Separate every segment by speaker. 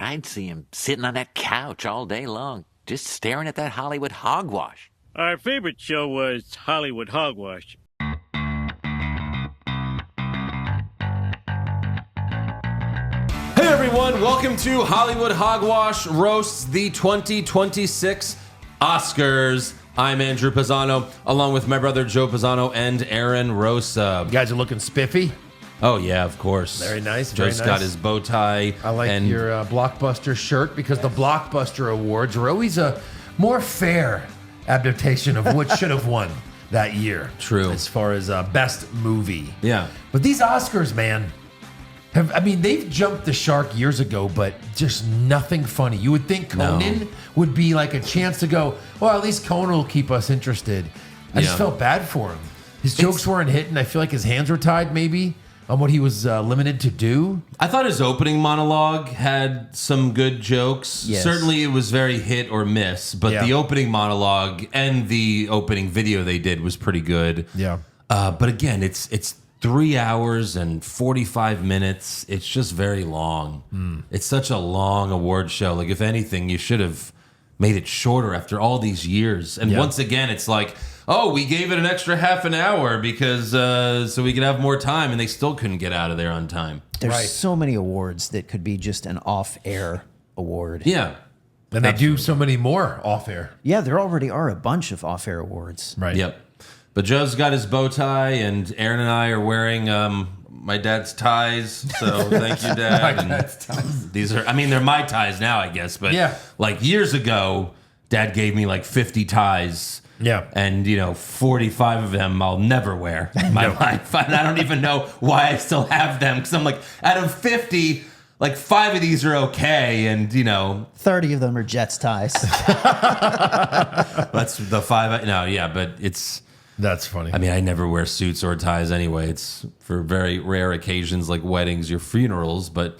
Speaker 1: I'd see him sitting on that couch all day long, just staring at that Hollywood hogwash.
Speaker 2: Our favorite show was Hollywood Hogwash.
Speaker 3: Hey everyone, welcome to Hollywood Hogwash roasts the 2026 Oscars. I'm Andrew Pisano, along with my brother Joe Pisano and Aaron Rosa.
Speaker 4: You guys are looking spiffy.
Speaker 3: Oh yeah, of course.
Speaker 4: Very nice.
Speaker 3: Joe's got his bow tie.
Speaker 4: I like your Blockbuster shirt because the Blockbuster Awards are always a more fair adaptation of what should have won that year.
Speaker 3: True.
Speaker 4: As far as best movie.
Speaker 3: Yeah.
Speaker 4: But these Oscars, man, they've jumped the shark years ago, but just nothing funny. You would think Conan would be like a chance to go, well, at least Conan will keep us interested. I just felt bad for him. His jokes weren't hitting. I feel like his hands were tied maybe on what he was limited to do.
Speaker 3: I thought his opening monologue had some good jokes.
Speaker 4: Yes.
Speaker 3: Certainly it was very hit or miss, but the opening monologue and the opening video they did was pretty good.
Speaker 4: Yeah.
Speaker 3: But again, it's 3 hours and 45 minutes. It's just very long. It's such a long award show. Like, if anything, you should have made it shorter after all these years. And once again, it's like, oh, we gave it an extra half an hour because so we could have more time, and they still couldn't get out of there on time.
Speaker 5: There's so many awards that could be just an off-air award.
Speaker 3: Yeah.
Speaker 4: And they do so many more off air.
Speaker 5: Yeah, there already are a bunch of off-air awards.
Speaker 4: Right.
Speaker 3: Yep. But Joe's got his bow tie, and Aaron and I are wearing my dad's ties. So thank you, Dad.
Speaker 4: My dad's ties.
Speaker 3: These are, they're my ties now, I guess. But like years ago, Dad gave me like 50 ties.
Speaker 4: Yeah.
Speaker 3: And, 45 of them I'll never wear in my life. And I don't even know why I still have them. Because I'm like, out of 50, like 5 of these are okay. And,
Speaker 5: 30 of them are Jets ties.
Speaker 3: that's the 5. No, yeah, but it's...
Speaker 4: That's funny.
Speaker 3: I never wear suits or ties anyway. It's for very rare occasions like weddings or funerals. But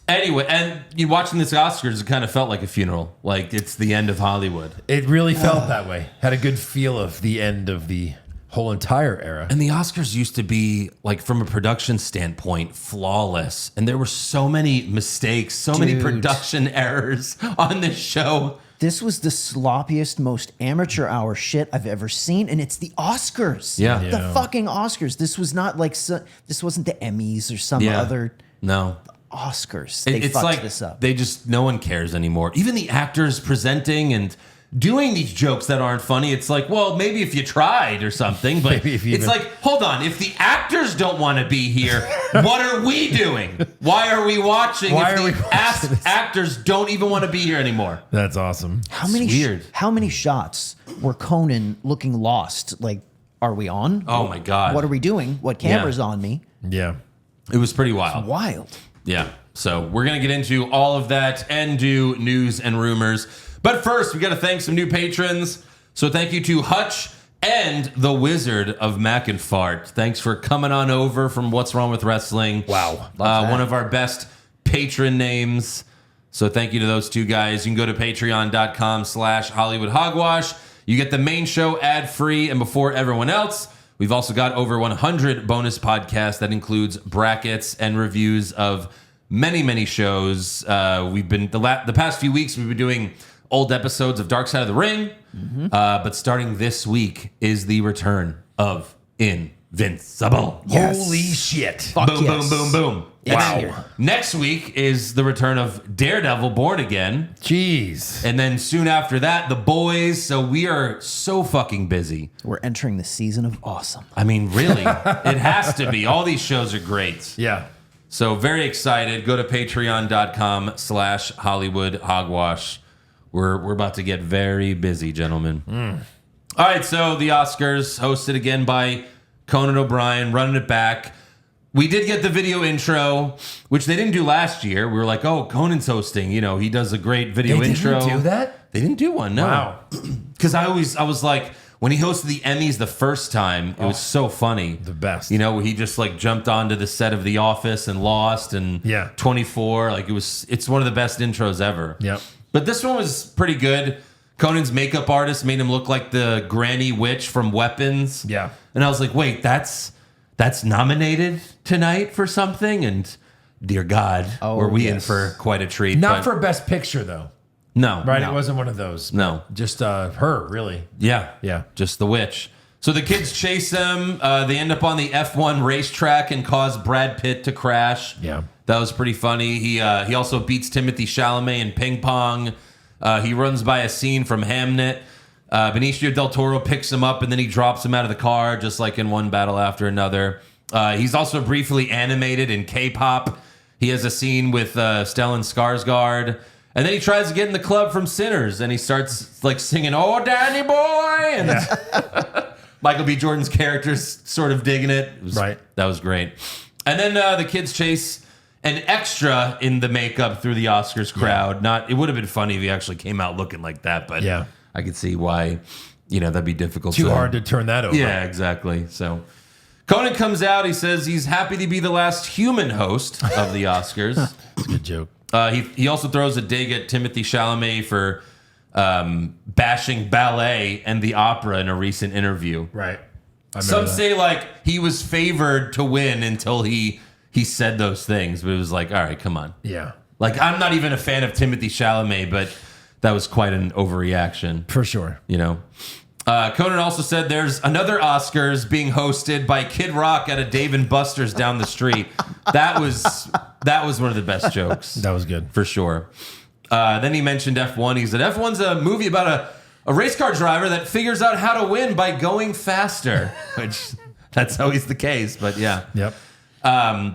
Speaker 3: anyway, and you watching this Oscars, it kind of felt like a funeral. Like it's the end of Hollywood.
Speaker 4: It really felt that way. Had a good feel of the end of the whole entire era.
Speaker 3: And the Oscars used to be, like, from a production standpoint, flawless. And there were so many mistakes, so many production errors on this show.
Speaker 5: This was the sloppiest, most amateur hour shit I've ever seen, and it's the Oscars.
Speaker 3: Yeah.
Speaker 5: The fucking Oscars. This was not like this wasn't the Emmys or some other.
Speaker 3: No.
Speaker 5: Oscars. They
Speaker 3: It's
Speaker 5: fucked
Speaker 3: like
Speaker 5: this up.
Speaker 3: no one cares anymore. Even the actors presenting and doing these jokes that aren't funny, it's like, well, maybe if you tried or something, but it's like, hold on, if the actors don't want to be here, what are we doing? Why are we watching if the actors don't even want to be here anymore?
Speaker 4: That's awesome.
Speaker 5: How many shots were Conan looking lost? Like, are we on?
Speaker 3: Oh my God.
Speaker 5: What are we doing? What camera's on me?
Speaker 4: Yeah.
Speaker 3: It was pretty wild.
Speaker 5: It's wild.
Speaker 3: Yeah. So we're going to get into all of that and do news and rumors. But first, we got to thank some new patrons. So thank you to Hutch and the Wizard of Mac and Fart. Thanks for coming on over from What's Wrong with Wrestling.
Speaker 4: Wow.
Speaker 3: One of our best patron names. So thank you to those two guys. You can go to patreon.com/Hollywood Hogwash. You get the main show ad-free and before everyone else. We've also got over 100 bonus podcasts that includes brackets and reviews of many, many shows. We've been the past few weeks we've been doing old episodes of Dark Side of the Ring, but starting this week is the return of Invincible.
Speaker 5: Yes.
Speaker 4: Holy shit!
Speaker 5: Fuck
Speaker 3: Boom,
Speaker 5: yes.
Speaker 3: boom, boom, boom.
Speaker 5: Wow.
Speaker 3: Next week is the return of Daredevil Born Again.
Speaker 4: Jeez.
Speaker 3: And then soon after that, The Boys. So we are so fucking busy.
Speaker 5: We're entering the season of awesome.
Speaker 3: Really, it has to be. All these shows are great.
Speaker 4: Yeah.
Speaker 3: So very excited. Go to patreon.com/Hollywood Hogwash. We're about to get very busy, gentlemen. All right, so the Oscars, hosted again by Conan O'Brien, running it back. We did get the video intro, which they didn't do last year. We were like, oh, Conan's hosting. He does a great video intro.
Speaker 4: They didn't do that?
Speaker 3: They didn't do one, no.
Speaker 4: Wow.
Speaker 3: Because I was like, when he hosted the Emmys the first time, it was so funny.
Speaker 4: The best.
Speaker 3: He just like jumped onto the set of The Office and Lost and 24. Like it's one of the best intros ever.
Speaker 4: Yep.
Speaker 3: But this one was pretty good. Conan's makeup artist made him look like the granny witch from Weapons.
Speaker 4: Yeah.
Speaker 3: And I was like, wait, that's nominated tonight for something? And dear God,
Speaker 5: Oh,
Speaker 3: were we in
Speaker 5: yes.
Speaker 3: for quite a treat.
Speaker 4: Not
Speaker 3: but
Speaker 4: for Best Picture though,
Speaker 3: no,
Speaker 4: right?
Speaker 5: No.
Speaker 4: It wasn't one of those.
Speaker 3: No.
Speaker 4: Just her, really.
Speaker 3: Yeah.
Speaker 4: Yeah.
Speaker 3: Just the witch. So the kids chase them. They end up on the F1 racetrack and cause Brad Pitt to crash.
Speaker 4: Yeah.
Speaker 3: That was pretty funny. He also beats Timothy Chalamet in ping pong. He runs by a scene from Hamnet. Benicio del Toro picks him up and then he drops him out of the car, just like in one battle after another. He's also briefly animated in K-pop. He has a scene with Stellan Skarsgård. And then he tries to get in the club from Sinners and he starts like singing, "Oh, Danny boy!" And Michael B. Jordan's character's sort of digging it.
Speaker 4: Right.
Speaker 3: That was great. And then the kids chase an extra in the makeup through the Oscars crowd. It would have been funny if he actually came out looking like that, but
Speaker 4: Yeah.
Speaker 3: I could see why, that'd be difficult.
Speaker 4: Too hard to turn that over.
Speaker 3: Yeah, exactly. So Conan comes out. He says he's happy to be the last human host of the Oscars.
Speaker 4: That's a good joke.
Speaker 3: He also throws a dig at Timothy Chalamet for bashing ballet and the opera in a recent interview.
Speaker 4: Right.
Speaker 3: Some say like he was favored to win until he said those things, but it was like, all right, come on.
Speaker 4: Yeah.
Speaker 3: Like, I'm not even a fan of Timothy Chalamet, but that was quite an overreaction,
Speaker 4: For sure.
Speaker 3: Conan also said there's another Oscars being hosted by Kid Rock at a Dave & Buster's down the street. That was one of the best jokes.
Speaker 4: That was good.
Speaker 3: For sure. Then he mentioned F1. He said F1's a movie about a race car driver that figures out how to win by going faster, which that's always the case, but yeah.
Speaker 4: Yep.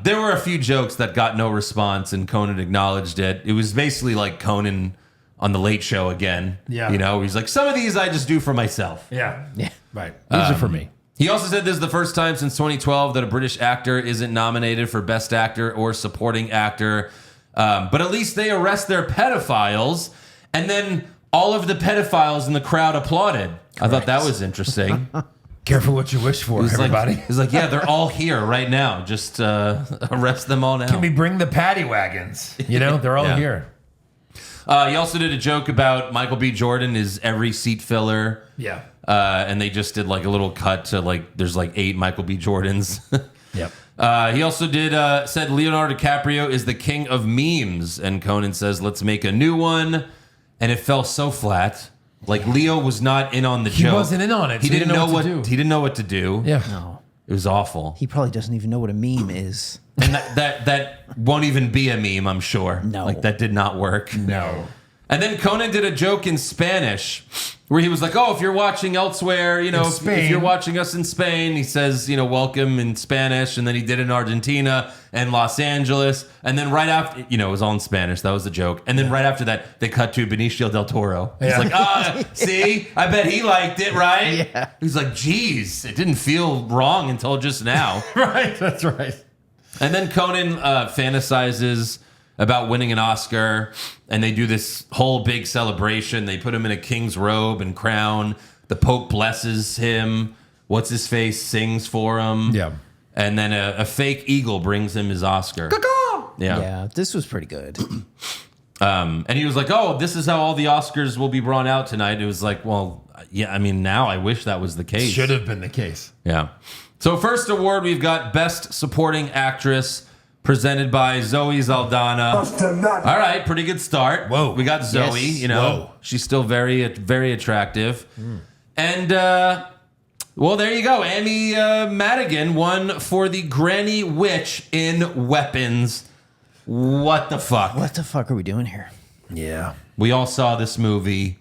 Speaker 3: There were a few jokes that got no response, and Conan acknowledged it. It was basically like Conan on the Late Show again.
Speaker 4: Yeah.
Speaker 3: He's like, some of these I just do for myself.
Speaker 4: Yeah.
Speaker 5: Yeah.
Speaker 4: Right. These are for me.
Speaker 3: He also said this is the first time since 2012 that a British actor isn't nominated for Best Actor or Supporting Actor. But at least they arrest their pedophiles, and then all of the pedophiles in the crowd applauded. I thought that was interesting.
Speaker 4: Careful what you wish for,
Speaker 3: He's
Speaker 4: everybody.
Speaker 3: like, yeah, they're all here right now. Just arrest them all now.
Speaker 4: Can we bring the paddy wagons? They're all
Speaker 3: Yeah.
Speaker 4: here.
Speaker 3: He also did a joke about Michael B. Jordan is every seat filler.
Speaker 4: Yeah.
Speaker 3: And they just did like a little cut to like, there's like 8 Michael B. Jordans.
Speaker 4: Yep.
Speaker 3: He also said Leonardo DiCaprio is the king of memes. And Conan says, let's make a new one. And it fell so flat. Like Leo was not in on the joke.
Speaker 4: He wasn't in on it.
Speaker 3: He
Speaker 4: so
Speaker 3: didn't know
Speaker 4: what to
Speaker 3: what
Speaker 4: do.
Speaker 3: he didn't know what to do.
Speaker 4: Yeah.
Speaker 5: No.
Speaker 3: It was awful.
Speaker 5: He probably doesn't even know what a meme is.
Speaker 3: And that won't even be a meme, I'm sure.
Speaker 5: No.
Speaker 3: Like that did not work.
Speaker 4: No.
Speaker 3: And then Conan did a joke in Spanish where he was like, oh, if you're watching elsewhere, if
Speaker 4: Spain.
Speaker 3: you're watching us in Spain, he says, welcome in Spanish. And then he did it in Argentina and Los Angeles. And then right after, it was all in Spanish. That was the joke. And then right after that, they cut to Benicio del Toro. He's
Speaker 4: Yeah.
Speaker 3: like, see, I bet he liked it, right?
Speaker 5: Yeah.
Speaker 3: He's like, geez, it didn't feel wrong until just now.
Speaker 4: Right. That's right.
Speaker 3: And then Conan fantasizes about winning an Oscar, and they do this whole big celebration. They put him in a king's robe and crown. The Pope blesses him. What's his face sings for him.
Speaker 4: Yeah.
Speaker 3: And then a fake eagle brings him his Oscar. Yeah.
Speaker 5: Yeah, this was pretty good.
Speaker 3: And he was like, oh, this is how all the Oscars will be brought out tonight. It was like, well, yeah, I mean, now I wish that was the case.
Speaker 4: Should have been the case.
Speaker 3: Yeah. So first award, we've got Best Supporting Actress, presented by Zoe Saldana. All right, pretty good start.
Speaker 4: Whoa.
Speaker 3: We got Zoe,
Speaker 5: Yes.
Speaker 4: Whoa.
Speaker 3: She's still very, very attractive. And, well, there you go. Amy Madigan won for the Granny Witch in Weapons. What the fuck?
Speaker 5: What the fuck are we doing here?
Speaker 4: Yeah.
Speaker 3: We all saw this movie.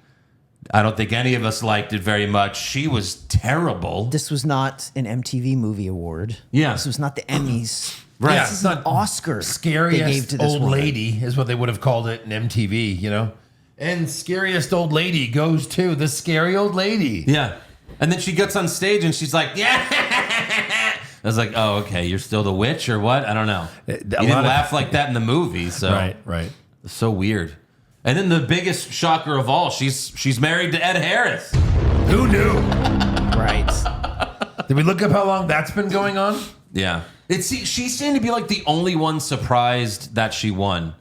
Speaker 3: I don't think any of us liked it very much. She was terrible.
Speaker 5: This was not an MTV Movie Award.
Speaker 3: Yeah.
Speaker 5: This was not the Emmys.
Speaker 3: Right.
Speaker 4: Yeah,
Speaker 5: This
Speaker 4: it's
Speaker 5: is an
Speaker 4: not
Speaker 5: Oscar they gave
Speaker 4: Scariest
Speaker 5: to this
Speaker 4: old
Speaker 5: woman.
Speaker 4: lady is what they would have called it in MTV, And scariest old lady goes to the scary old lady.
Speaker 3: Yeah. And then she gets on stage and she's like, yeah. I was like, oh, okay. You're still the witch or what? I don't know. You didn't laugh like that in the movie. So
Speaker 4: Right.
Speaker 3: It's so weird. And then the biggest shocker of all, she's married to Ed Harris.
Speaker 4: Who knew?
Speaker 5: Right.
Speaker 4: Did we look up how long that's been going on?
Speaker 3: Yeah. She seemed to be like the only one surprised that she won.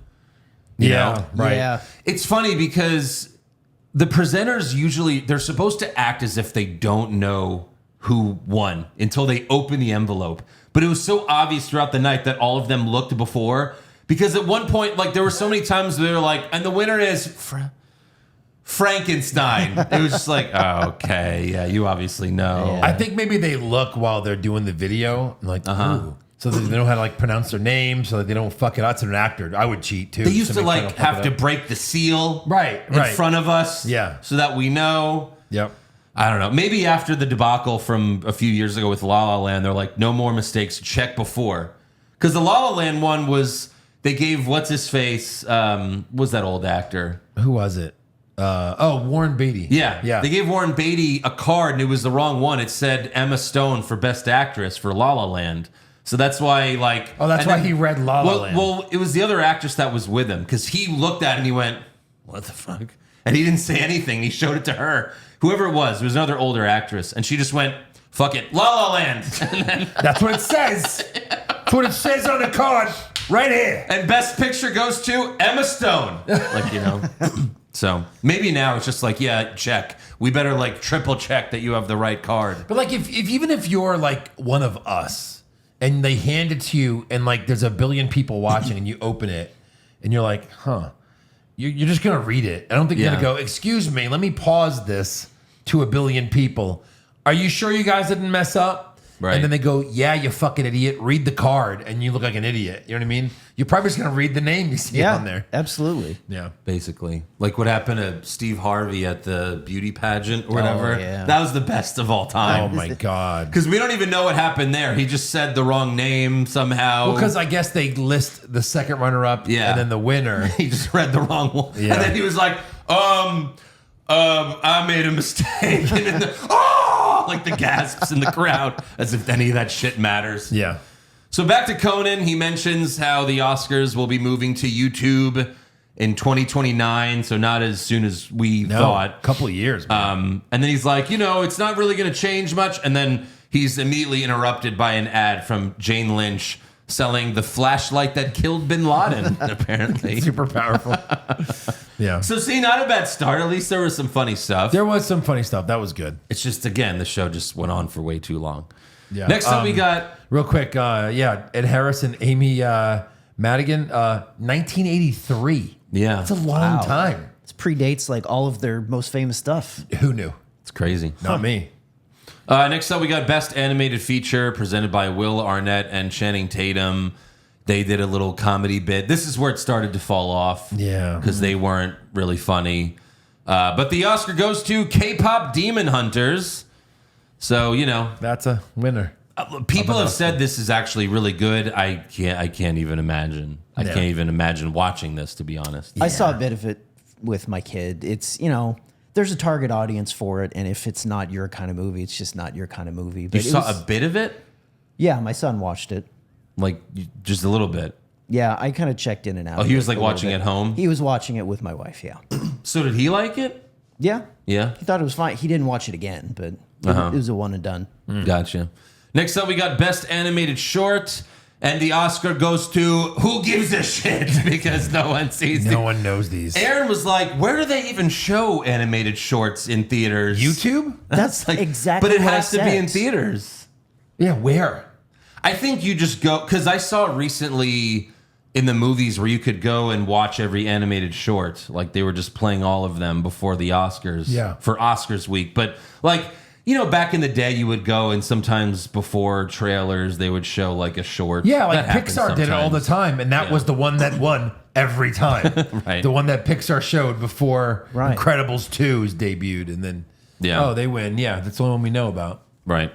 Speaker 3: You know?
Speaker 4: Right.
Speaker 5: Yeah.
Speaker 3: It's funny because the presenters usually, they're supposed to act as if they don't know who won until they open the envelope. But it was so obvious throughout the night that all of them looked before Because at one point, like there were so many times they were like, and the winner is Frankenstein. It was just like, oh, okay, yeah, you obviously know.
Speaker 4: I think maybe they look while they're doing the video, and like, ooh. So that they know how to like pronounce their name, so that they don't fuck it out. It's an actor. I would cheat too.
Speaker 3: They used to
Speaker 4: make sure I
Speaker 3: like
Speaker 4: don't fuck
Speaker 3: have
Speaker 4: it
Speaker 3: to
Speaker 4: up.
Speaker 3: break the seal
Speaker 4: Right,
Speaker 3: in
Speaker 4: right.
Speaker 3: front of us,
Speaker 4: Yeah.
Speaker 3: so that we know.
Speaker 4: Yep.
Speaker 3: I don't know. Maybe after the debacle from a few years ago with La La Land, they're like, no more mistakes. Check before, because the La La Land one was they gave what's his face was that old actor?
Speaker 4: Who was it? Warren Beatty.
Speaker 3: Yeah,
Speaker 4: Yeah.
Speaker 3: They gave Warren Beatty a card, and it was the wrong one. It said Emma Stone for Best Actress for La La Land. So that's why, like,
Speaker 4: Oh, that's
Speaker 3: and
Speaker 4: why he read La La Land.
Speaker 3: Well, it was the other actress that was with him because he looked at it and he went, "What the fuck?" And he didn't say anything. He showed it to her, whoever it was another older actress, and she just went, "Fuck it, La La Land." And then,
Speaker 4: That's what it says. That's what it says on the card right here.
Speaker 3: and Best Picture goes to Emma Stone. Like, you know. So maybe now it's just like, yeah, check. We better like triple check that you have the right card.
Speaker 4: But like, if even if you're like one of us, and they hand it to you, and like there's a billion people watching, and you open it, and you're like, huh, you're just gonna read it. I don't think you're
Speaker 3: Yeah.
Speaker 4: gonna go, excuse me, let me pause this to a billion people. Are you sure you guys didn't mess up?
Speaker 3: Right.
Speaker 4: And then they go, yeah, you fucking idiot. Read the card, and you look like an idiot. You know what I mean? You're probably just gonna read the name you see on there.
Speaker 5: absolutely.
Speaker 4: Yeah.
Speaker 3: Basically, like what happened to Steve Harvey at the beauty pageant or whatever.
Speaker 5: yeah.
Speaker 3: That was the best of all
Speaker 4: Oh
Speaker 3: time.
Speaker 4: my god.
Speaker 3: Because we don't even know what happened there. He just said the wrong name somehow.
Speaker 4: Well, because I guess they list the second runner-up,
Speaker 3: Yeah.
Speaker 4: and then the winner.
Speaker 3: he just read the wrong one,
Speaker 4: Yeah.
Speaker 3: and then he was like, I made a mistake, and then like the gasps in the crowd, as if any of that shit matters.
Speaker 4: Yeah.
Speaker 3: So back to Conan, he mentions how the Oscars will be moving to YouTube in 2029, so not as soon as we thought.
Speaker 4: Couple of years. Man.
Speaker 3: And then he's like, it's not really going to change much. And then he's immediately interrupted by an ad from Jane Lynch selling the flashlight that killed Bin Laden, apparently.
Speaker 4: Super powerful. Yeah.
Speaker 3: So see, not a bad start. At least there was some funny stuff.
Speaker 4: There was some funny stuff. That was good.
Speaker 3: It's just, again, the show just went on for way too long.
Speaker 4: Yeah.
Speaker 3: Next up, we got...
Speaker 4: Real quick, Ed Harris and Amy Madigan, 1983.
Speaker 3: Yeah.
Speaker 4: That's a long time.
Speaker 5: It predates like all of their most famous stuff.
Speaker 4: Who knew?
Speaker 3: It's crazy.
Speaker 4: Not me.
Speaker 3: Next up, we got Best Animated Feature presented by Will Arnett and Channing Tatum. They did a little comedy bit. This is where it started to fall off.
Speaker 4: Yeah.
Speaker 3: Because they weren't really funny. But the Oscar goes to K-pop Demon Hunters. So,
Speaker 4: That's a winner.
Speaker 3: people have said this is actually really good. I can't even imagine. I
Speaker 4: Yeah.
Speaker 3: can't even imagine watching this, to be honest.
Speaker 5: I saw a bit of it with my kid. It's, there's a target audience for it. And if it's not your kind of movie, it's just not your kind of movie. But
Speaker 3: You
Speaker 5: it
Speaker 3: saw
Speaker 5: was-
Speaker 3: a bit of it?
Speaker 5: Yeah, my son watched it.
Speaker 3: Like, just a little bit.
Speaker 5: Yeah, I kind of checked in and out.
Speaker 3: Oh,
Speaker 5: of
Speaker 3: he
Speaker 5: it
Speaker 3: was like
Speaker 5: a little
Speaker 3: watching
Speaker 5: bit.
Speaker 3: at home?
Speaker 5: He was watching it with my wife, yeah.
Speaker 3: So did he like it?
Speaker 5: Yeah.
Speaker 3: Yeah.
Speaker 5: He thought it was fine. He didn't watch it again, but it was a one and done.
Speaker 3: Gotcha. Next up, we got Best Animated Short, and the Oscar goes to Who Gives a Shit? Because no one sees
Speaker 4: No
Speaker 3: it.
Speaker 4: one knows these.
Speaker 3: Aaron was like, where do they even show animated shorts in theaters?
Speaker 4: YouTube?
Speaker 5: That's
Speaker 3: Like,
Speaker 5: exactly
Speaker 3: but it
Speaker 5: what I
Speaker 3: has to be in
Speaker 5: said.
Speaker 3: theaters.
Speaker 4: Yeah, where?
Speaker 3: I think you just go, because I saw recently in the movies where you could go and watch every animated short. Like they were just playing all of them before the Oscars.
Speaker 4: Yeah.
Speaker 3: For Oscars week. But like, back in the day you would go and sometimes before trailers they would show like a short.
Speaker 4: Yeah, like
Speaker 3: That happens
Speaker 4: Pixar did it all the
Speaker 3: sometimes.
Speaker 4: time, and that was the one that won every time.
Speaker 3: Right.
Speaker 4: The one that Pixar showed before
Speaker 5: Right.
Speaker 4: Incredibles 2's debuted, and then they win. Yeah, that's the only one we know about.
Speaker 3: Right.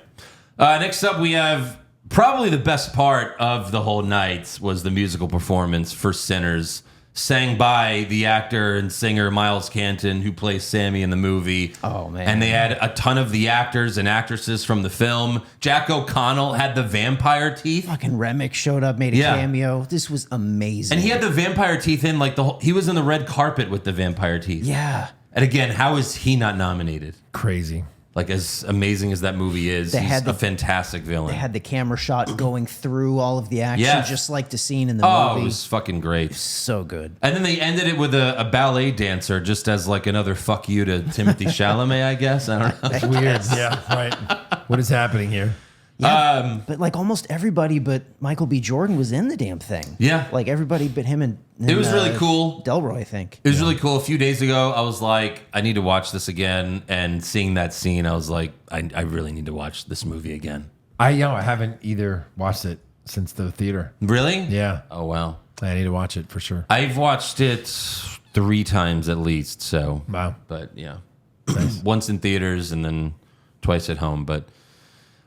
Speaker 3: Next up, we have probably the best part of the whole night was the musical performance for Sinners, sang by the actor and singer Miles Canton, who plays Sammy in the movie.
Speaker 5: Oh, man.
Speaker 3: And they had a ton of the actors and actresses from the film. Jack O'Connell had the vampire teeth.
Speaker 5: Fucking Remick showed up, made a
Speaker 3: Yeah.
Speaker 5: cameo. This was amazing.
Speaker 3: And he had the vampire teeth in, like, he was in the red carpet with the vampire teeth.
Speaker 5: Yeah.
Speaker 3: And again, how is he not nominated?
Speaker 4: Crazy.
Speaker 3: Like, as amazing as that movie is,
Speaker 5: They
Speaker 3: he's
Speaker 5: had
Speaker 3: a fantastic villain.
Speaker 5: They had the camera shot going through all of the action,
Speaker 3: Yes.
Speaker 5: just like the scene in the
Speaker 3: Oh,
Speaker 5: movie.
Speaker 3: it was fucking great.
Speaker 5: So good.
Speaker 3: And then they ended it with a ballet dancer just as like another fuck you to Timothy Chalamet, I guess. I don't know.
Speaker 4: Weird. Yeah, right. What is happening here?
Speaker 5: Yeah, but like almost everybody but Michael B. Jordan was in the damn thing.
Speaker 3: Yeah.
Speaker 5: Like everybody but him and
Speaker 3: It was really cool.
Speaker 5: Delroy, I think.
Speaker 3: It was really cool. A few days ago, I was like, I need to watch this again. And seeing that scene, I was like, I really need to watch this movie again.
Speaker 4: I haven't either watched it since the theater.
Speaker 3: Really?
Speaker 4: Yeah.
Speaker 3: Oh, wow.
Speaker 4: I need to watch it for sure.
Speaker 3: I've watched it 3 times at least. So,
Speaker 4: Wow.
Speaker 3: but yeah, once in theaters and then twice at home. But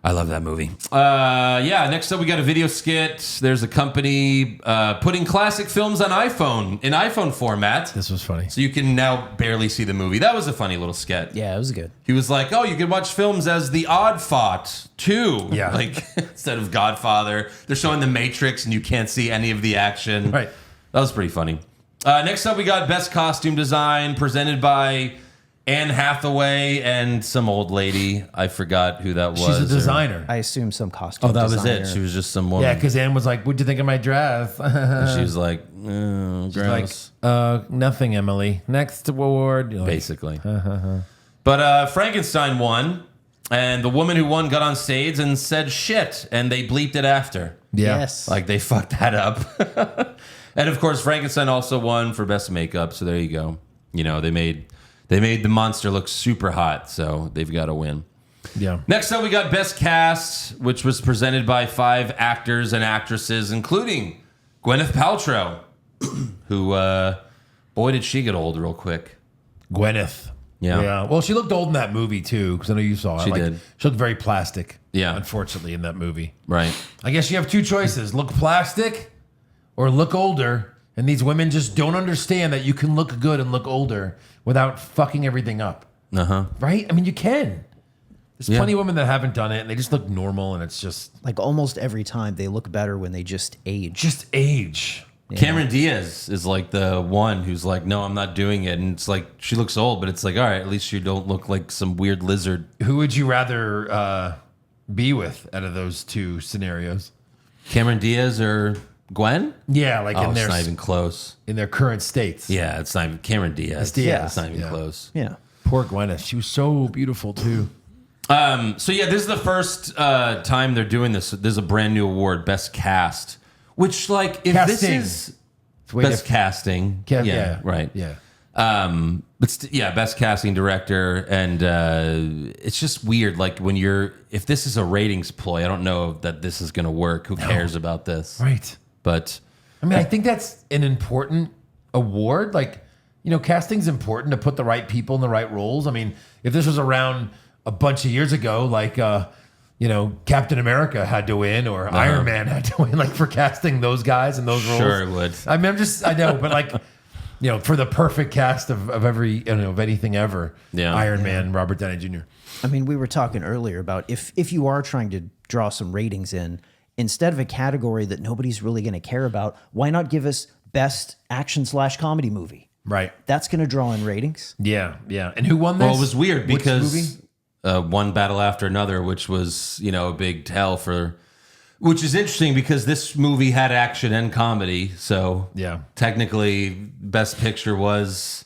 Speaker 3: I love that movie. Yeah. Next up, we got a video skit. There's a company putting classic films on iPhone in iPhone format.
Speaker 4: This was funny.
Speaker 3: So you can now barely see the movie. That was a funny little skit.
Speaker 5: Yeah, it was good.
Speaker 3: He was like, "Oh, you can watch films as The Odd Fought too."
Speaker 4: Yeah.
Speaker 3: Like instead of Godfather, they're showing The Matrix, and you can't see any of the action.
Speaker 4: Right.
Speaker 3: That was pretty funny. Next up, we got Best Costume Design presented by Anne Hathaway and some old lady. I forgot who that was.
Speaker 4: She's a designer.
Speaker 5: I assume some costume
Speaker 3: Oh, that was
Speaker 5: designer.
Speaker 3: it. She was just some woman.
Speaker 4: Yeah, because Anne was like, "What'd you think of my dress?"
Speaker 3: And she was like, oh, gross.
Speaker 4: Like, nothing, Emily. Next award. You're like,
Speaker 3: Basically. But Frankenstein won, and the woman who won got on stage and said shit, and they bleeped it after.
Speaker 4: Yeah.
Speaker 5: Yes.
Speaker 3: Like they fucked that up. And of course, Frankenstein also won for best makeup. So there you go. You know, they made the monster look super hot, so they've got to win.
Speaker 4: Yeah.
Speaker 3: Next up, we got Best Cast, which was presented by 5 actors and actresses, including Gwyneth Paltrow, who, boy, did she get old real quick.
Speaker 4: Gwyneth.
Speaker 3: Yeah.
Speaker 4: Yeah. Well, she looked old in that movie too, because I know you saw it.
Speaker 3: She
Speaker 4: Like,
Speaker 3: did.
Speaker 4: She looked very plastic.
Speaker 3: Yeah.
Speaker 4: Unfortunately, in that movie.
Speaker 3: Right.
Speaker 4: I guess you have 2 choices: look plastic, or look older. And these women just don't understand that you can look good and look older without fucking everything up.
Speaker 3: Uh-huh.
Speaker 4: Right? I mean, you can. There's
Speaker 3: Yeah.
Speaker 4: plenty of women that haven't done it, and they just look normal, and it's just
Speaker 5: Like almost every time they look better when they just age.
Speaker 4: age.
Speaker 3: Cameron Diaz is like the one who's like, no, I'm not doing it. And it's like, she looks old, but it's like, all right, at least you don't look like some weird lizard.
Speaker 4: Who would you rather be with out of those 2 scenarios?
Speaker 3: Cameron Diaz or Gwen?
Speaker 4: Yeah, like
Speaker 3: Oh,
Speaker 4: in
Speaker 3: it's not even close.
Speaker 4: their current states.
Speaker 3: Yeah, it's not even Cameron Diaz.
Speaker 4: Diaz.
Speaker 3: Yeah, it's not even
Speaker 4: Yeah.
Speaker 3: close.
Speaker 5: Yeah.
Speaker 4: Poor Gwyneth. She was so beautiful too.
Speaker 3: So yeah, this is the first time they're doing this. There's a brand new award, Best Cast, which like if
Speaker 4: Casting.
Speaker 3: this is
Speaker 4: It's way
Speaker 3: Best
Speaker 4: different.
Speaker 3: Casting, yeah, right,
Speaker 4: Yeah.
Speaker 3: yeah, Best Casting Director, and it's just weird. Like when if this is a ratings ploy, I don't know that this is going to work. Who cares about this?
Speaker 4: Right.
Speaker 3: But
Speaker 4: I mean, I think that's an important award. Like, you know, casting's important to put the right people in the right roles. I mean, if this was around a bunch of years ago, like, you know, Captain America had to win or Iron Man had to win, like for casting those guys in those roles.
Speaker 3: Sure it would.
Speaker 4: I mean, I know, but like, you know, for the perfect cast of of anything ever,
Speaker 3: Yeah.
Speaker 4: Iron Man, Robert Downey Jr.
Speaker 5: I mean, we were talking earlier about if you are trying to draw some ratings in, instead of a category that nobody's really going to care about, why not give us best action/comedy movie?
Speaker 4: Right.
Speaker 5: That's going to draw in ratings.
Speaker 4: Yeah. Yeah. And who won this?
Speaker 3: well, it was weird
Speaker 4: Which
Speaker 3: because
Speaker 4: movie?
Speaker 3: one battle after another, which was a big tell for. Which is interesting because this movie had action and comedy, so
Speaker 4: Yeah.
Speaker 3: technically, Best Picture was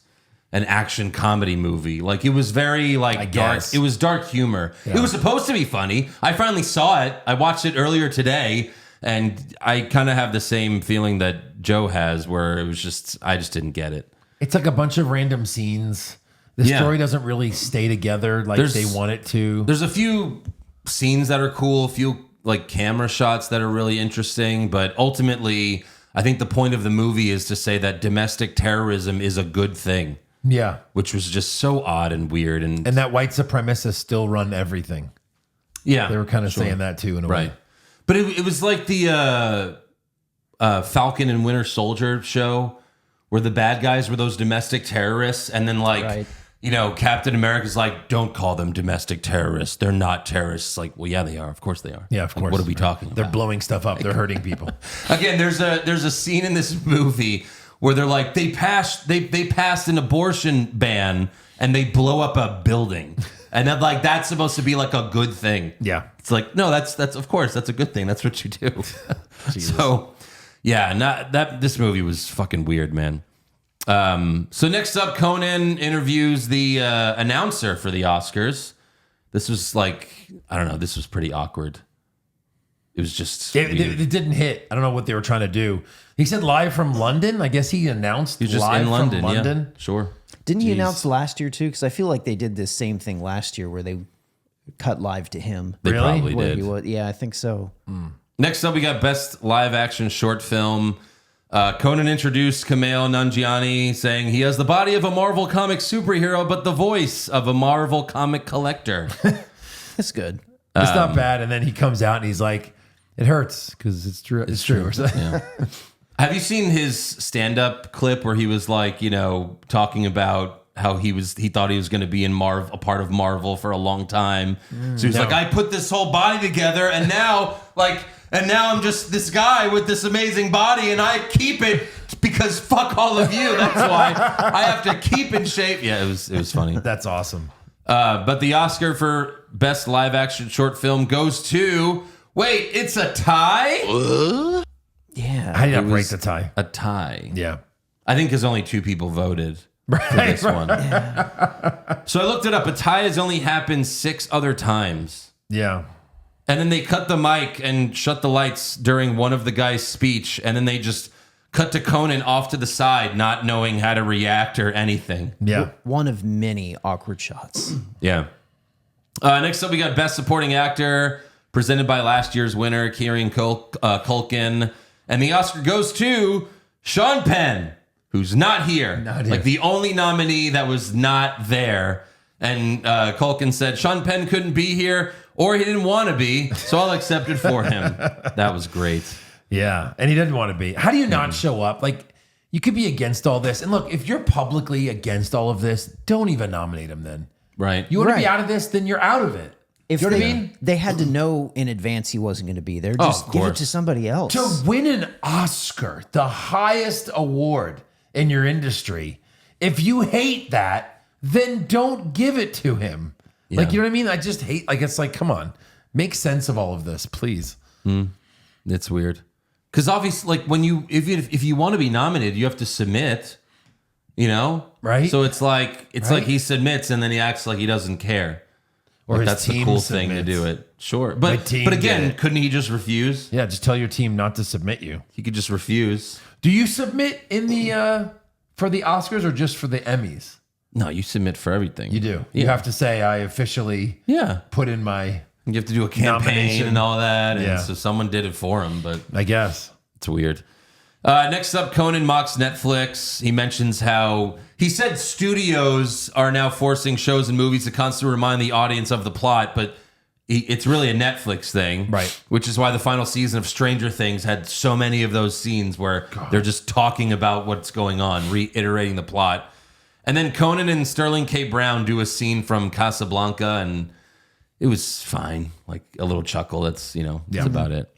Speaker 3: an action comedy movie. Like it was very like dark.
Speaker 4: guess.
Speaker 3: It was dark humor.
Speaker 4: Yeah.
Speaker 3: It was supposed to be funny. I finally saw it. I watched it earlier today, and I kind of have the same feeling that Joe has, where it was just I just didn't get it.
Speaker 4: It's like a bunch of random scenes. The
Speaker 3: Yeah.
Speaker 4: story doesn't really stay together like
Speaker 3: There's-
Speaker 4: they want it to.
Speaker 3: There's a few scenes that are cool, a few like camera shots that are really interesting, but ultimately, I think the point of the movie is to say that domestic terrorism is a good thing,
Speaker 4: Yeah.
Speaker 3: which was just so odd and weird. And
Speaker 4: And that white supremacists still run everything.
Speaker 3: yeah,
Speaker 4: They were kind of saying that too in a
Speaker 3: right.
Speaker 4: way.
Speaker 3: But it was like the Falcon and Winter Soldier show where the bad guys were those domestic terrorists, and then like.
Speaker 5: Right.
Speaker 3: Captain America's like, don't call them domestic terrorists. They're not terrorists. Like, well, yeah, they are. Of course they are.
Speaker 4: Yeah, of
Speaker 3: Like,
Speaker 4: course.
Speaker 3: what are we talking about?
Speaker 4: They're blowing stuff up. They're hurting people.
Speaker 3: Again, there's a scene in this movie where they're like they passed an abortion ban and they blow up a building, and then like that's supposed to be like a good thing.
Speaker 4: Yeah.
Speaker 3: It's like no, that's of course that's a good thing. That's what you do. So yeah, this movie was fucking weird, man. So next up, Conan interviews the announcer for the Oscars. This was like I don't know. This was pretty awkward. It was just
Speaker 4: It didn't hit. I don't know what they were trying to do. He said live from London. I guess he announced
Speaker 3: He's just
Speaker 4: live
Speaker 3: in London.
Speaker 4: from London.
Speaker 3: Yeah, sure.
Speaker 5: Didn't he
Speaker 3: Jeez.
Speaker 5: announce last year too? Because I feel like they did this same thing last year where they cut live to him.
Speaker 3: They
Speaker 4: Really?
Speaker 3: probably
Speaker 5: Where
Speaker 3: did.
Speaker 5: he was, yeah, I think so.
Speaker 3: Next up, we got Best Live Action Short Film. Conan introduced Kumail Nanjiani, saying he has the body of a Marvel comic superhero, but the voice of a Marvel comic collector.
Speaker 5: That's good.
Speaker 4: It's not bad. And then he comes out and he's like, it hurts because it's true. It's true. Or something.
Speaker 3: Yeah. Have you seen his stand-up clip where he was like, talking about how he thought he was going to be in a part of Marvel for a long time. So he's
Speaker 4: No.
Speaker 3: like, I put this whole body together, and now I'm just this guy with this amazing body, and I keep it because fuck all of you. That's why I have to keep in shape. Yeah, it was funny.
Speaker 4: That's awesome.
Speaker 3: But the Oscar for Best Live Action Short Film goes to, wait, it's a tie?
Speaker 5: Yeah.
Speaker 4: I did not
Speaker 3: It
Speaker 4: break
Speaker 3: was
Speaker 4: the tie.
Speaker 3: A tie.
Speaker 4: Yeah.
Speaker 3: I think because only 2 people voted for
Speaker 4: Right.
Speaker 3: this one. So I looked it up. A tie has only happened 6 other times.
Speaker 4: Yeah.
Speaker 3: And then they cut the mic and shut the lights during one of the guy's speech. And then they just cut to Conan off to the side, not knowing how to react or anything.
Speaker 4: Yeah.
Speaker 5: One of many awkward shots.
Speaker 3: Yeah. Next up, we got Best Supporting Actor, presented by last year's winner, Kieran Culkin. And the Oscar goes to Sean Penn, who's not here.
Speaker 4: Not here.
Speaker 3: Like the only nominee that was not there. And Culkin said Sean Penn couldn't be here, or he didn't want to be, so I'll accept it for him. That was great.
Speaker 4: Yeah. And he didn't want to be. How do you not show up? Like, you could be against all this. And look, if you're publicly against all of this, don't even nominate him then.
Speaker 3: Right.
Speaker 4: You want to be
Speaker 5: Right.
Speaker 4: out of this, then you're out of it.
Speaker 5: If
Speaker 4: You know what I
Speaker 5: they,
Speaker 4: mean?
Speaker 5: they had to know in advance he wasn't going to be there.
Speaker 3: Oh,
Speaker 5: Just
Speaker 3: of
Speaker 5: give it
Speaker 3: course.
Speaker 5: to somebody else.
Speaker 4: To win an Oscar, the highest award in your industry, if you hate that, then don't give it to him. Like, you know what I mean? I just hate, like, it's like, come on, make sense of all of this, please.
Speaker 3: It's weird. Because obviously, like if you want to be nominated, you have to submit,
Speaker 4: Right.
Speaker 3: So it's like
Speaker 4: Right.
Speaker 3: he submits and then he acts like he doesn't care.
Speaker 4: Or
Speaker 3: Like,
Speaker 4: his
Speaker 3: that's the
Speaker 4: team
Speaker 3: cool thing to
Speaker 4: submits.
Speaker 3: do it. Sure.
Speaker 4: My
Speaker 3: But
Speaker 4: team
Speaker 3: but
Speaker 4: did
Speaker 3: again,
Speaker 4: it.
Speaker 3: couldn't he just refuse?
Speaker 4: Yeah, just tell your team not to submit you.
Speaker 3: He could just refuse.
Speaker 4: Do you submit in the for the Oscars or just for the Emmys?
Speaker 3: No, you submit for everything.
Speaker 4: You do.
Speaker 3: Yeah.
Speaker 4: You have to say, I officially
Speaker 3: Yeah.
Speaker 4: put in my,
Speaker 3: You have to do a campaign
Speaker 4: Nomination.
Speaker 3: and all that. And
Speaker 4: Yeah.
Speaker 3: so someone did it for him, but
Speaker 4: I guess.
Speaker 3: it's weird. Next up, Conan mocks Netflix. He mentions how he said studios are now forcing shows and movies to constantly remind the audience of the plot, but it's really a Netflix thing.
Speaker 4: Right.
Speaker 3: Which is why the final season of Stranger Things had so many of those scenes where they're just talking about what's going on, reiterating the plot. And then Conan and Sterling K. Brown do a scene from Casablanca, and it was fine. Like a little chuckle. That's about it.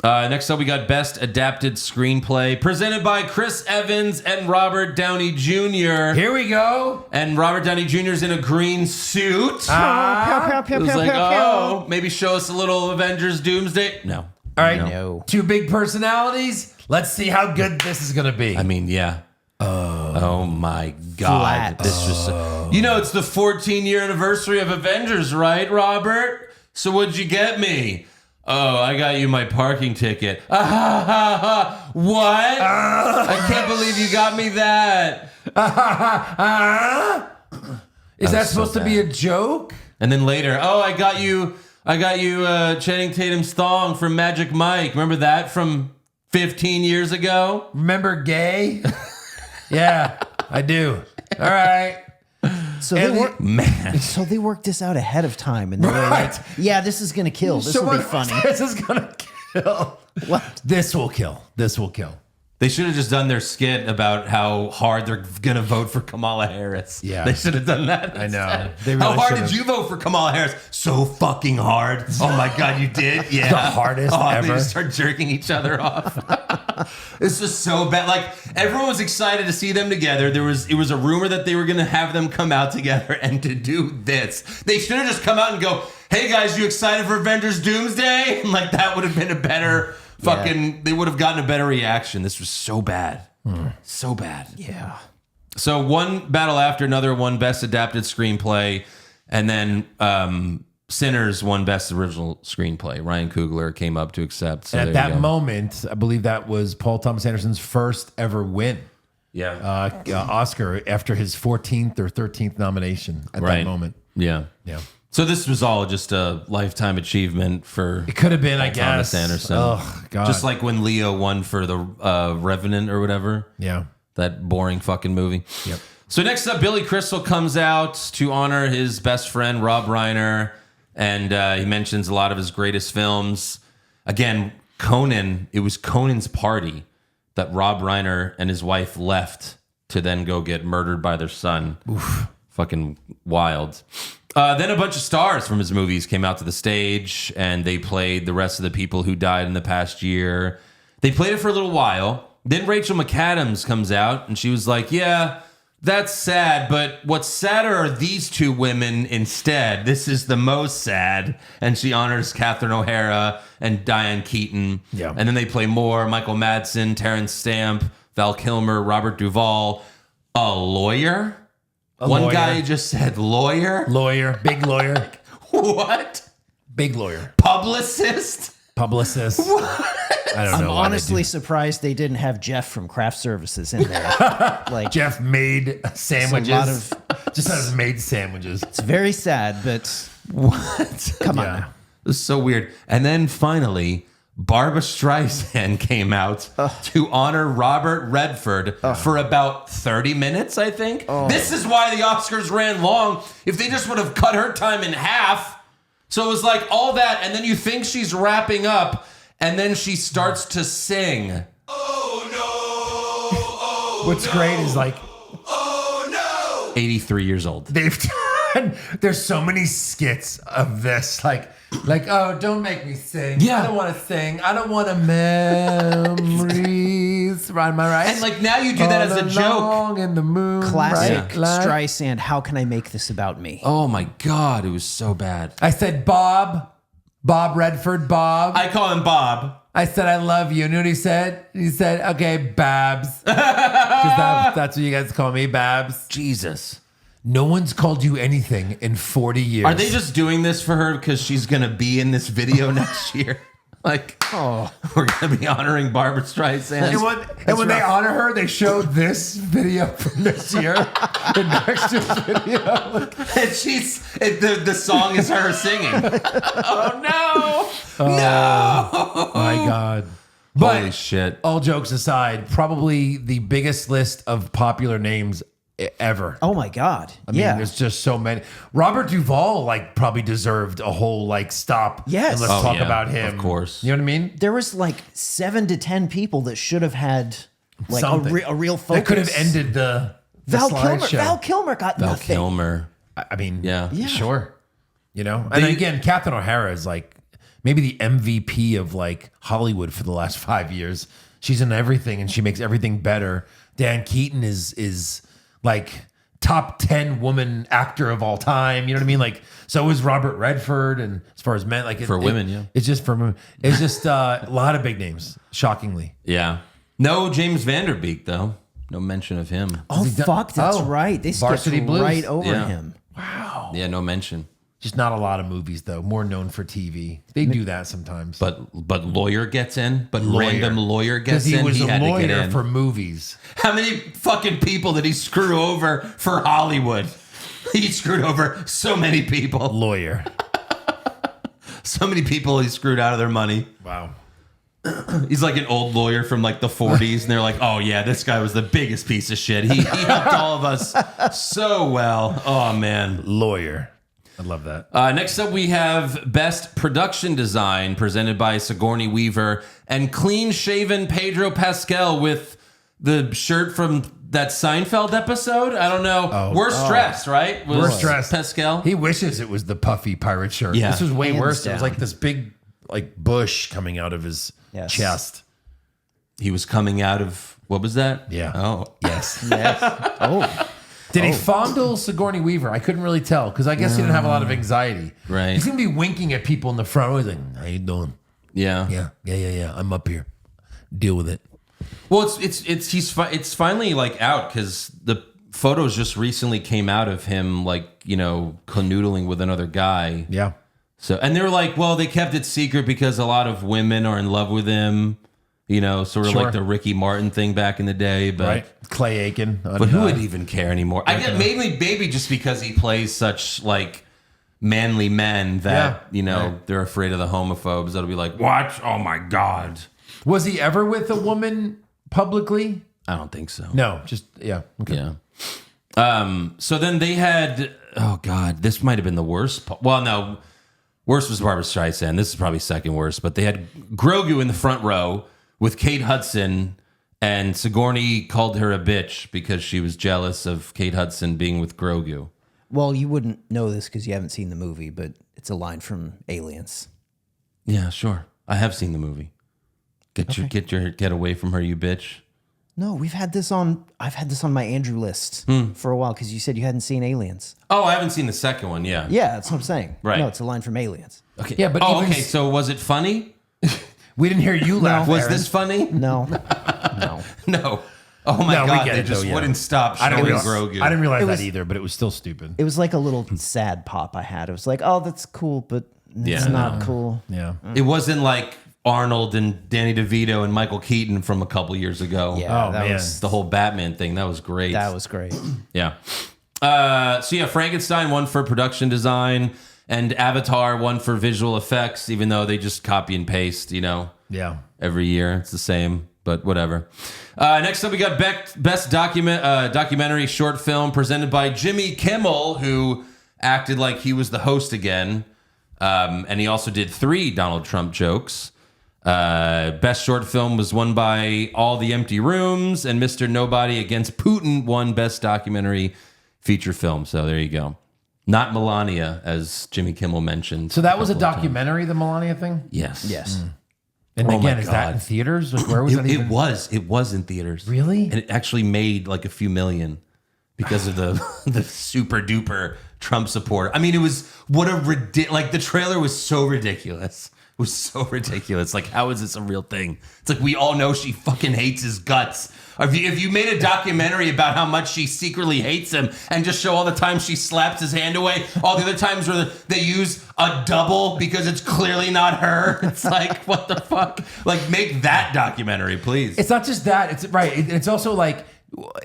Speaker 3: Next up, we got Best Adapted Screenplay, presented by Chris Evans and Robert Downey Jr.
Speaker 4: Here we go.
Speaker 3: And Robert Downey Jr. is in a green suit.
Speaker 5: Pew, pew, pew,
Speaker 3: It was
Speaker 5: pew,
Speaker 3: like,
Speaker 5: pew,
Speaker 3: oh, maybe show us a little Avengers Doomsday. No.
Speaker 4: All right.
Speaker 5: No.
Speaker 4: 2 big personalities. Let's see how good this is going to be.
Speaker 3: I mean, yeah. Oh my God.
Speaker 5: Flat.
Speaker 3: This was it's the 14-year anniversary of Avengers, right, Robert? So what'd you get me? Oh, I got you my parking ticket. What? I can't believe you got me that.
Speaker 4: Is that
Speaker 3: was so
Speaker 4: supposed to be a joke?
Speaker 3: And then later, oh, I got you Channing Tatum's thong from Magic Mike. Remember that from 15 years ago?
Speaker 4: Remember gay? Yeah, I do. All right.
Speaker 5: So
Speaker 4: And
Speaker 5: they work,
Speaker 3: Man.
Speaker 5: so they worked this out ahead of time, and they were
Speaker 4: Right.
Speaker 5: like, "Yeah, this is gonna kill. This will be funny."
Speaker 4: This is going to kill.
Speaker 5: What?
Speaker 4: This will kill. This will kill.
Speaker 3: They should have just done their skit about how hard they're going to vote for Kamala Harris.
Speaker 4: Yeah.
Speaker 3: They should have done that.
Speaker 4: I know.
Speaker 3: instead.
Speaker 4: They really
Speaker 3: how hard
Speaker 4: should've.
Speaker 3: did you vote for Kamala Harris? So fucking hard. Oh my God, you did? Yeah.
Speaker 4: The hardest
Speaker 3: They
Speaker 4: ever.
Speaker 3: just start jerking each other off. It's just so bad. Like, everyone was excited to see them together. It was a rumor that they were going to have them come out together and to do this. They should have just come out and go, hey guys, you excited for Avengers Doomsday? And like, that would have been a better they would have gotten a better reaction. This was so bad. So bad.
Speaker 5: Yeah.
Speaker 3: So one battle after another, one best adapted screenplay, and then Sinners won Best Original Screenplay. Ryan Coogler came up to accept. So
Speaker 4: And
Speaker 3: there
Speaker 4: at
Speaker 3: you
Speaker 4: that
Speaker 3: go.
Speaker 4: moment, I believe that was Paul Thomas Anderson's first ever win.
Speaker 3: Yeah.
Speaker 4: Oscar after his 14th or 13th nomination at that moment.
Speaker 3: Yeah.
Speaker 4: Yeah.
Speaker 3: So this was all just a lifetime achievement for
Speaker 4: It could have been, I
Speaker 3: Paul
Speaker 4: guess.
Speaker 3: Thomas Anderson.
Speaker 4: Oh, God.
Speaker 3: Just like when Leo won for the Revenant or whatever.
Speaker 4: Yeah.
Speaker 3: That boring fucking movie.
Speaker 4: Yep.
Speaker 3: So next up, Billy Crystal comes out to honor his best friend, Rob Reiner. And he mentions a lot of his greatest films. Again, Conan, it was Conan's party that Rob Reiner and his wife left to then go get murdered by their son. Oof. Fucking wild. Then a bunch of stars from his movies came out to the stage, and they played the rest of the people who died in the past year. They played it for a little while. Then Rachel McAdams comes out, and she was like, yeah, that's sad, but what's sadder are these two women instead. This is the most sad. And she honors Catherine O'Hara and Diane Keaton.
Speaker 4: Yeah.
Speaker 3: And then they play more. Michael Madsen, Terrence Stamp, Val Kilmer, Robert Duvall. A lawyer? One
Speaker 4: lawyer.
Speaker 3: guy just said lawyer?
Speaker 4: Lawyer, big lawyer,
Speaker 3: What?
Speaker 4: big lawyer,
Speaker 3: Publicist?
Speaker 4: publicist. I don't
Speaker 5: I'm
Speaker 4: know. why they
Speaker 5: honestly
Speaker 4: do.
Speaker 5: surprised they didn't have Jeff from Craft Services in there. Like,
Speaker 4: Jeff made sandwiches.
Speaker 5: lot of-
Speaker 4: Just has made sandwiches.
Speaker 5: it's very sad, but
Speaker 3: What?
Speaker 5: come on
Speaker 4: Yeah.
Speaker 5: now.
Speaker 3: This is so weird. And then finally, Barbara Streisand came out to honor Robert Redford for about 30 minutes, I think. This is why the Oscars ran long. If they just would have cut her time in half. So it was like all that, and then you think she's wrapping up, and then she starts to sing.
Speaker 4: What's great is like
Speaker 3: 83 years old.
Speaker 4: they've done. There's so many skits of this, like oh, don't make me sing.
Speaker 3: Yeah.
Speaker 4: I don't want to sing. I don't want to memories. Right, am I right?
Speaker 3: And like now you do that as a joke.
Speaker 4: Along in the moon.
Speaker 5: Classic
Speaker 4: right?
Speaker 5: Streisand. How can I make this about me?
Speaker 3: Oh my God, it was so bad.
Speaker 4: I said Bob Redford, Bob.
Speaker 3: I call him Bob.
Speaker 4: I said, I love you. You know what he said? He said, okay, Babs. Because that's what you guys call me, Babs.
Speaker 3: Jesus.
Speaker 4: No one's called you anything in 40 years.
Speaker 3: Are they just doing this for her because she's going to be in this video next year? Like, we're going to be honoring Barbara Streisand.
Speaker 4: And when they honor her, they show this video from this year. The next year's video.
Speaker 3: And the song is her singing. Oh, no. No.
Speaker 4: Oh, my God.
Speaker 3: Holy
Speaker 4: But
Speaker 3: shit.
Speaker 4: all jokes aside, probably the biggest list of popular names ever.
Speaker 5: Oh my God.
Speaker 4: I mean, there's just so many. Robert Duvall, like, probably deserved a whole, like, stop.
Speaker 5: Yes.
Speaker 4: And let's
Speaker 5: Oh,
Speaker 4: talk
Speaker 3: yeah,
Speaker 4: about him.
Speaker 3: of course.
Speaker 4: You know what I mean?
Speaker 5: There was like 7 to 10 people that should have had like
Speaker 4: Something.
Speaker 5: a real focus.
Speaker 4: That could have ended the
Speaker 5: Val Kilmer.
Speaker 4: slideshow.
Speaker 5: Val Kilmer got
Speaker 3: Val
Speaker 5: nothing.
Speaker 3: Kilmer.
Speaker 4: I mean,
Speaker 3: Yeah.
Speaker 4: sure. You know? And
Speaker 3: They-
Speaker 4: again, Catherine O'Hara is like maybe the MVP of like Hollywood for the last 5 years. She's in everything and she makes everything better. Dan Keaton is like top 10 woman actor of all time. You know what I mean? Like, so is Robert Redford. And as far as men, like
Speaker 3: For women, yeah.
Speaker 4: It's just for women. It's just a lot of big names, shockingly.
Speaker 3: Yeah. No James Vanderbeek, though. No mention of him.
Speaker 5: Oh, fuck. That's
Speaker 4: Oh,
Speaker 5: right. They
Speaker 4: Varsity
Speaker 5: skipped
Speaker 4: Blues.
Speaker 5: right over
Speaker 3: Yeah.
Speaker 5: him.
Speaker 3: Yeah, no mention.
Speaker 4: Just not a lot of movies, though. More known for TV. They do that sometimes.
Speaker 3: But lawyer gets in. But
Speaker 4: Lawyer.
Speaker 3: random lawyer gets
Speaker 4: Because
Speaker 3: in.
Speaker 4: he was a
Speaker 3: had to get
Speaker 4: lawyer
Speaker 3: in.
Speaker 4: for movies.
Speaker 3: How many fucking people did he screw over for Hollywood? He screwed over so many people.
Speaker 4: Lawyer.
Speaker 3: So many people he screwed out of their money.
Speaker 4: Wow.
Speaker 3: He's like an old lawyer from like the 40s, and they're like, oh, yeah, this guy was the biggest piece of shit. He helped all of us so well. Oh, man.
Speaker 4: Lawyer. I love that.
Speaker 3: Next up, we have Best Production Design presented by Sigourney Weaver and clean-shaven Pedro Pascal with the shirt from that Seinfeld episode. I don't know. Worst dressed, right? Was
Speaker 4: Worst dressed.
Speaker 3: Pascal.
Speaker 4: He wishes it was the puffy pirate shirt.
Speaker 3: Yeah.
Speaker 4: This was way
Speaker 5: Hands
Speaker 4: worse. It was
Speaker 5: down.
Speaker 4: like this big like bush coming out of his
Speaker 5: Yes.
Speaker 4: chest.
Speaker 3: He was coming out of, what was that?
Speaker 4: Yeah.
Speaker 3: Oh,
Speaker 4: Yes.
Speaker 5: Yes. Oh.
Speaker 4: Did he fondle Sigourney Weaver? I couldn't really tell because I guess he didn't have a lot of anxiety.
Speaker 3: Right.
Speaker 4: He's gonna be winking at people in the front. Always like, "How you doing?
Speaker 3: yeah.
Speaker 4: Yeah. I'm up here. Deal with it."
Speaker 3: Well, it's finally like out because the photos just recently came out of him like, you know, canoodling with another guy.
Speaker 4: Yeah.
Speaker 3: So, and they were like, well, they kept it secret because a lot of women are in love with him. You know, sort of
Speaker 4: Sure.
Speaker 3: like the Ricky Martin thing back in the day. But
Speaker 4: Right. Clay Aiken.
Speaker 3: but who would even care anymore? I get mainly maybe just because he plays such like manly men that they're afraid of the homophobes. That'll be like, what? Oh my god!
Speaker 4: Was he ever with a woman publicly?
Speaker 3: I don't think so.
Speaker 4: No, just yeah. Okay.
Speaker 3: Yeah. So then they had. Oh god, this might have been the worst. Well, no, worst was Barbara Streisand. This is probably second worst. But they had Grogu in the front row with Kate Hudson. And Sigourney called her a bitch because she was jealous of Kate Hudson being with Grogu.
Speaker 5: Well, you wouldn't know this because you haven't seen the movie, but it's a line from Aliens.
Speaker 3: Yeah, sure. I have seen the movie. Get away from her, you bitch.
Speaker 5: No, I've had this on my Andrew list for a while because you said you hadn't seen Aliens.
Speaker 3: Oh, I haven't seen the second one. Yeah.
Speaker 5: Yeah, that's what I'm saying.
Speaker 3: Right.
Speaker 5: No, it's a line from Aliens.
Speaker 3: Okay.
Speaker 4: Yeah, but even
Speaker 3: okay. So was it funny?
Speaker 4: we didn't hear you laugh.
Speaker 3: Was
Speaker 4: Aaron.
Speaker 3: this funny?
Speaker 5: No, no.
Speaker 3: No. Oh my
Speaker 4: No, we
Speaker 3: god!
Speaker 4: get
Speaker 3: They
Speaker 4: it,
Speaker 3: just
Speaker 4: though, yeah.
Speaker 3: wouldn't stop
Speaker 4: I
Speaker 3: showing
Speaker 4: didn't
Speaker 3: Grogu.
Speaker 4: realize
Speaker 5: It was-
Speaker 4: that either, but it was still stupid.
Speaker 5: It was like a little sad pop I had. It was like, oh, that's cool, but it's
Speaker 3: Yeah,
Speaker 5: not cool.
Speaker 4: Yeah.
Speaker 3: It wasn't like Arnold and Danny DeVito and Michael Keaton from a couple years ago.
Speaker 5: Yeah,
Speaker 4: Oh,
Speaker 5: that
Speaker 4: man.
Speaker 5: was
Speaker 3: The whole Batman thing. That was great.
Speaker 5: that was great.
Speaker 3: Yeah. So yeah, Frankenstein won for production design, and Avatar won for visual effects. Even though they just copy and paste,
Speaker 4: Yeah.
Speaker 3: every year it's the same, but whatever. Next up, we got best documentary short film presented by Jimmy Kimmel, who acted like he was the host again, and he also did 3 Donald Trump jokes. Best short film was won by All the Empty Rooms, and Mr. Nobody Against Putin won best documentary feature film. So there you go. Not Melania, as Jimmy Kimmel mentioned.
Speaker 4: So that was a
Speaker 3: couple of times.
Speaker 4: documentary, the Melania thing?
Speaker 3: Yes.
Speaker 5: Yes.
Speaker 4: And
Speaker 3: Oh my
Speaker 4: again, is that
Speaker 3: God.
Speaker 4: in theaters? Like, where was that
Speaker 3: It
Speaker 4: even?
Speaker 3: was in theaters.
Speaker 4: Really?
Speaker 3: And it actually made like a few million because of the super duper Trump support. I mean, it was like the trailer was so ridiculous. It was so ridiculous. Like, how is this a real thing? It's like we all know she fucking hates his guts. If you made a documentary about how much she secretly hates him and just show all the times she slaps his hand away, all the other times where they use a double because it's clearly not her. It's like, what the fuck? Like, make that documentary, please.
Speaker 4: It's not just that. It's right. It's also like,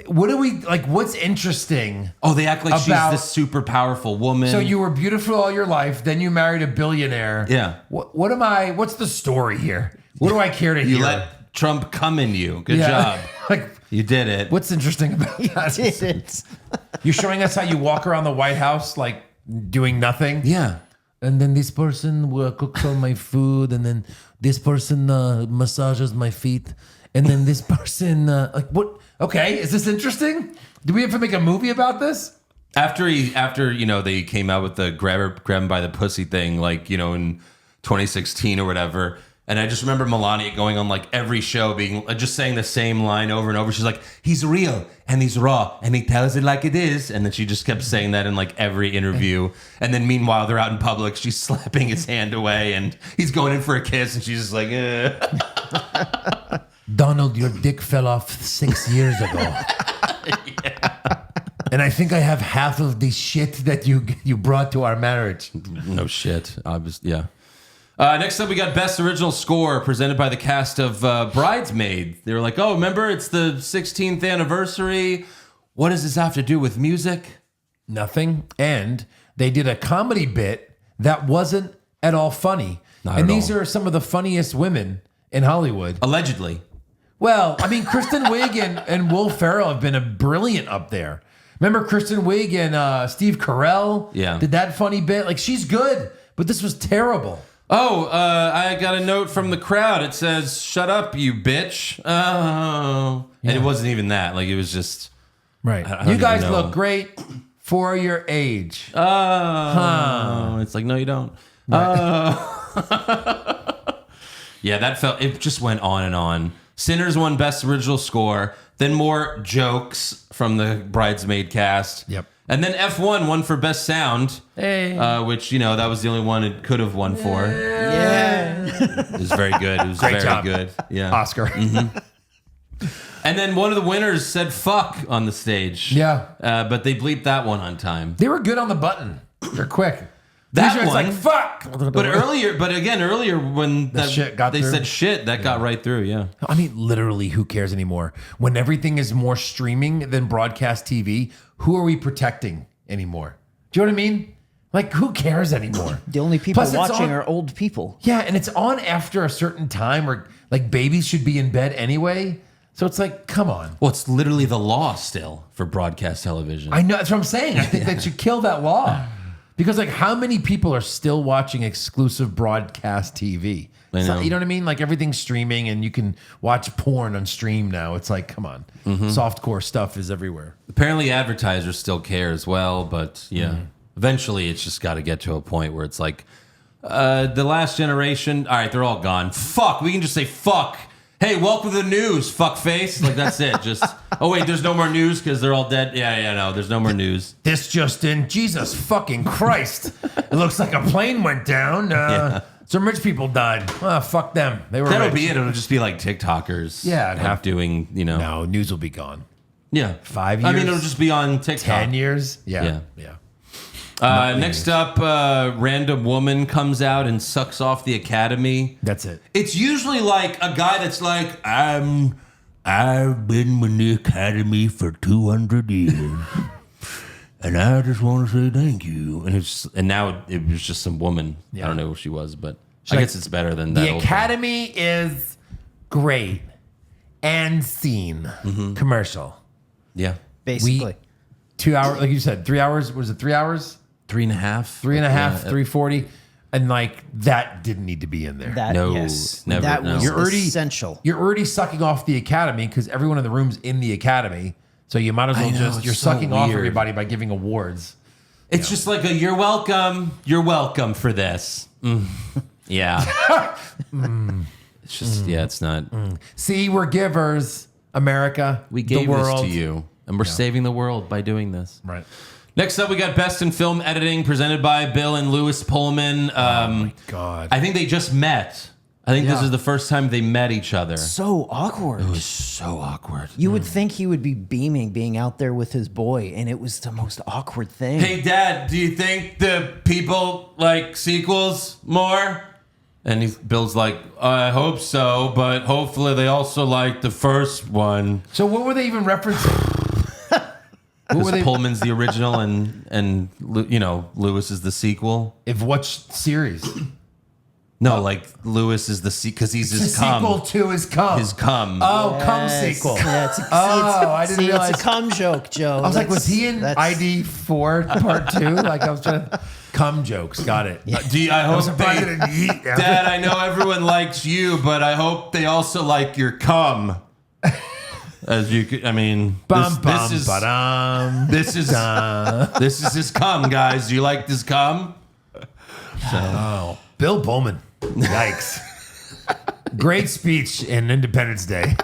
Speaker 4: what do we like? What's interesting?
Speaker 3: Oh, they act like
Speaker 4: About-
Speaker 3: she's this super powerful woman.
Speaker 4: So you were beautiful all your life, then you married a billionaire.
Speaker 3: Yeah.
Speaker 4: What am I? What's the story here? What do I care to
Speaker 3: You
Speaker 4: hear?
Speaker 3: let Trump come in you. Good
Speaker 4: Yeah.
Speaker 3: job.
Speaker 4: Like,
Speaker 3: You did it.
Speaker 4: what's interesting about
Speaker 5: It's
Speaker 4: You're showing us how you walk around the White House like doing nothing.
Speaker 3: Yeah.
Speaker 4: And then this person cooks all my food, and then this person massages my feet, and then this person like what? Okay, is this interesting? Do we have to make a movie about this?
Speaker 3: After they came out with the grab him by the pussy thing, like, in 2016 or whatever. And I just remember Melania going on like every show being just saying the same line over and over. She's like, he's real and he's raw and he tells it like it is. And then she just kept saying that in like every interview. And then meanwhile, they're out in public. She's slapping his hand away and he's going in for a kiss. And she's just like,
Speaker 4: Donald, your dick fell off 6 years ago. And I think I have half of the shit that you brought to our marriage.
Speaker 3: No shit. Yeah. Next up, we got Best Original Score presented by the cast of Bridesmaid. They were like, oh, remember, it's the 16th anniversary. What does this have to do with music?
Speaker 4: Nothing. And they did a comedy bit that wasn't at all funny.
Speaker 3: Not
Speaker 4: and
Speaker 3: at
Speaker 4: these
Speaker 3: all.
Speaker 4: are some of the funniest women in Hollywood.
Speaker 3: Allegedly.
Speaker 4: Well, I mean, Kristen Wiig and Will Ferrell have been a brilliant up there. Remember Kristen Wiig and Steve Carell?
Speaker 3: Yeah.
Speaker 4: Did that funny bit? Like, she's good, but this was terrible.
Speaker 3: Oh, I got a note from the crowd. It says, shut up, you bitch. Oh. And it wasn't even that. Like, it was just,
Speaker 4: Right.
Speaker 3: I don't
Speaker 4: You
Speaker 3: even
Speaker 4: guys
Speaker 3: know.
Speaker 4: look great for your age.
Speaker 3: oh. It's like, no, you don't. Yeah, it just went on and on. Sinners won Best Original Score. Then more jokes from the Bridesmaid cast.
Speaker 4: Yep.
Speaker 3: And then F1 won for Best Sound.
Speaker 4: Hey.
Speaker 3: Which, that was the only one it could have won for.
Speaker 5: yeah.
Speaker 3: It was very good. It was
Speaker 4: Great
Speaker 3: very
Speaker 4: job.
Speaker 3: good. Yeah.
Speaker 4: Oscar.
Speaker 3: And then one of the winners said fuck on the stage.
Speaker 4: Yeah.
Speaker 3: But they bleeped that one on time.
Speaker 4: They were good on the button. They're quick.
Speaker 3: That
Speaker 4: Usually
Speaker 3: one,
Speaker 4: it's like, fuck.
Speaker 3: but earlier when that
Speaker 4: shit got
Speaker 3: they
Speaker 4: through?
Speaker 3: said shit, that got right through. Yeah.
Speaker 4: I mean, literally, who cares anymore? When everything is more streaming than broadcast TV, who are we protecting anymore? Do you know what I mean? Like, who cares anymore?
Speaker 5: The only people
Speaker 4: Plus, it's
Speaker 5: watching
Speaker 4: on-
Speaker 5: are old people.
Speaker 4: Yeah, and it's on after a certain time, or like babies should be in bed anyway. So it's like, come on.
Speaker 3: Well, it's literally the law still for broadcast television.
Speaker 4: I know, that's what I'm saying. I think they should kill that law. Because, like, how many people are still watching exclusive broadcast TV?
Speaker 3: I know.
Speaker 4: You know what I mean? Like, everything's streaming and you can watch porn on stream now. It's like, come on. Softcore stuff is everywhere.
Speaker 3: Apparently, advertisers still care as well, but yeah, eventually it's just got to get to a point where it's like the last generation. All right, they're all gone. Fuck, we can just say fuck. Hey, welcome to the news, fuckface. Like, that's it. Just, oh, wait, there's no more news because they're all dead. Yeah, no, there's no more news.
Speaker 4: This just in, Jesus fucking Christ. It looks like a plane went down. Some rich people died. Fuck them. They were
Speaker 3: That'll
Speaker 4: rich.
Speaker 3: be it. It'll just be like TikTokers.
Speaker 4: Yeah, it'd
Speaker 3: like
Speaker 4: have-
Speaker 3: doing,
Speaker 4: No, news will be gone.
Speaker 3: Yeah.
Speaker 4: 5
Speaker 3: I mean,
Speaker 4: years?
Speaker 3: it'll just be on TikTok.
Speaker 4: 10 years?
Speaker 3: Yeah.
Speaker 4: Yeah.
Speaker 3: Next up, random woman comes out and sucks off the Academy.
Speaker 4: That's it.
Speaker 3: It's usually like a guy that's like, I've been with the Academy for 200 years. And I just want to say thank you. And now it was just some woman.
Speaker 4: Yeah.
Speaker 3: I don't know who she was, but
Speaker 4: She's
Speaker 3: I
Speaker 4: like,
Speaker 3: guess it's better than that.
Speaker 4: The
Speaker 3: old
Speaker 4: Academy is great and scene. Commercial.
Speaker 3: one. Yeah.
Speaker 5: Basically.
Speaker 4: 2 hours, like you said, 3 hours. Was it 3 hours?
Speaker 3: 3.5.
Speaker 4: 3.5,
Speaker 3: Yeah.
Speaker 4: 340. And like that didn't need to be in there.
Speaker 5: That
Speaker 3: No,
Speaker 5: yes,
Speaker 3: never,
Speaker 5: that
Speaker 3: no.
Speaker 5: was
Speaker 4: You're already
Speaker 5: essential.
Speaker 4: You're already sucking off the Academy because everyone in the room's in the Academy. So you might as well
Speaker 3: I know,
Speaker 4: just
Speaker 3: it's
Speaker 4: you're
Speaker 3: so
Speaker 4: sucking off
Speaker 3: weird.
Speaker 4: everybody by giving awards.
Speaker 3: It's just like you're welcome. You're welcome for this. Yeah. It's just, yeah, it's not.
Speaker 4: See, we're givers, America.
Speaker 3: We
Speaker 4: the
Speaker 3: gave this
Speaker 4: world.
Speaker 3: to you, and we're saving the world by doing this.
Speaker 4: Right.
Speaker 3: Next up, we got Best in Film Editing presented by Bill and Louis Pullman.
Speaker 4: God.
Speaker 3: I think they just met. I think this
Speaker 4: Yeah.
Speaker 3: is the first time they met each other.
Speaker 5: So awkward.
Speaker 3: It was so awkward.
Speaker 5: You would think he would be beaming being out there with his boy, and it was the most awkward thing.
Speaker 3: Hey, Dad, do you think the people like sequels more? And Bill's like, I hope so, but hopefully they also like the first one.
Speaker 4: So what were they even referencing? What were
Speaker 3: Because
Speaker 4: they?
Speaker 3: Pullman's the original and you know, Lewis is the sequel.
Speaker 4: If what series?
Speaker 3: No, like Lewis is the because he's
Speaker 4: The
Speaker 3: his
Speaker 4: sequel
Speaker 3: cum.
Speaker 4: to his cum.
Speaker 3: His cum.
Speaker 4: Oh, cum
Speaker 5: Yes.
Speaker 4: sequel.
Speaker 5: Yeah,
Speaker 4: I didn't realize.
Speaker 5: It's a cum joke, Joe.
Speaker 4: I was like, was he in ID 4 Part 2? Like I was trying to cum jokes. Got it.
Speaker 3: I
Speaker 4: I
Speaker 3: hope
Speaker 4: was surprised
Speaker 3: they,
Speaker 4: it didn't eat.
Speaker 3: Dad, I know everyone likes you, but I hope they also like your cum. As you could, I mean, this is this is his cum, guys. Do you like this cum?
Speaker 4: Oh, Bill Pullman. Yikes. Great speech in Independence Day,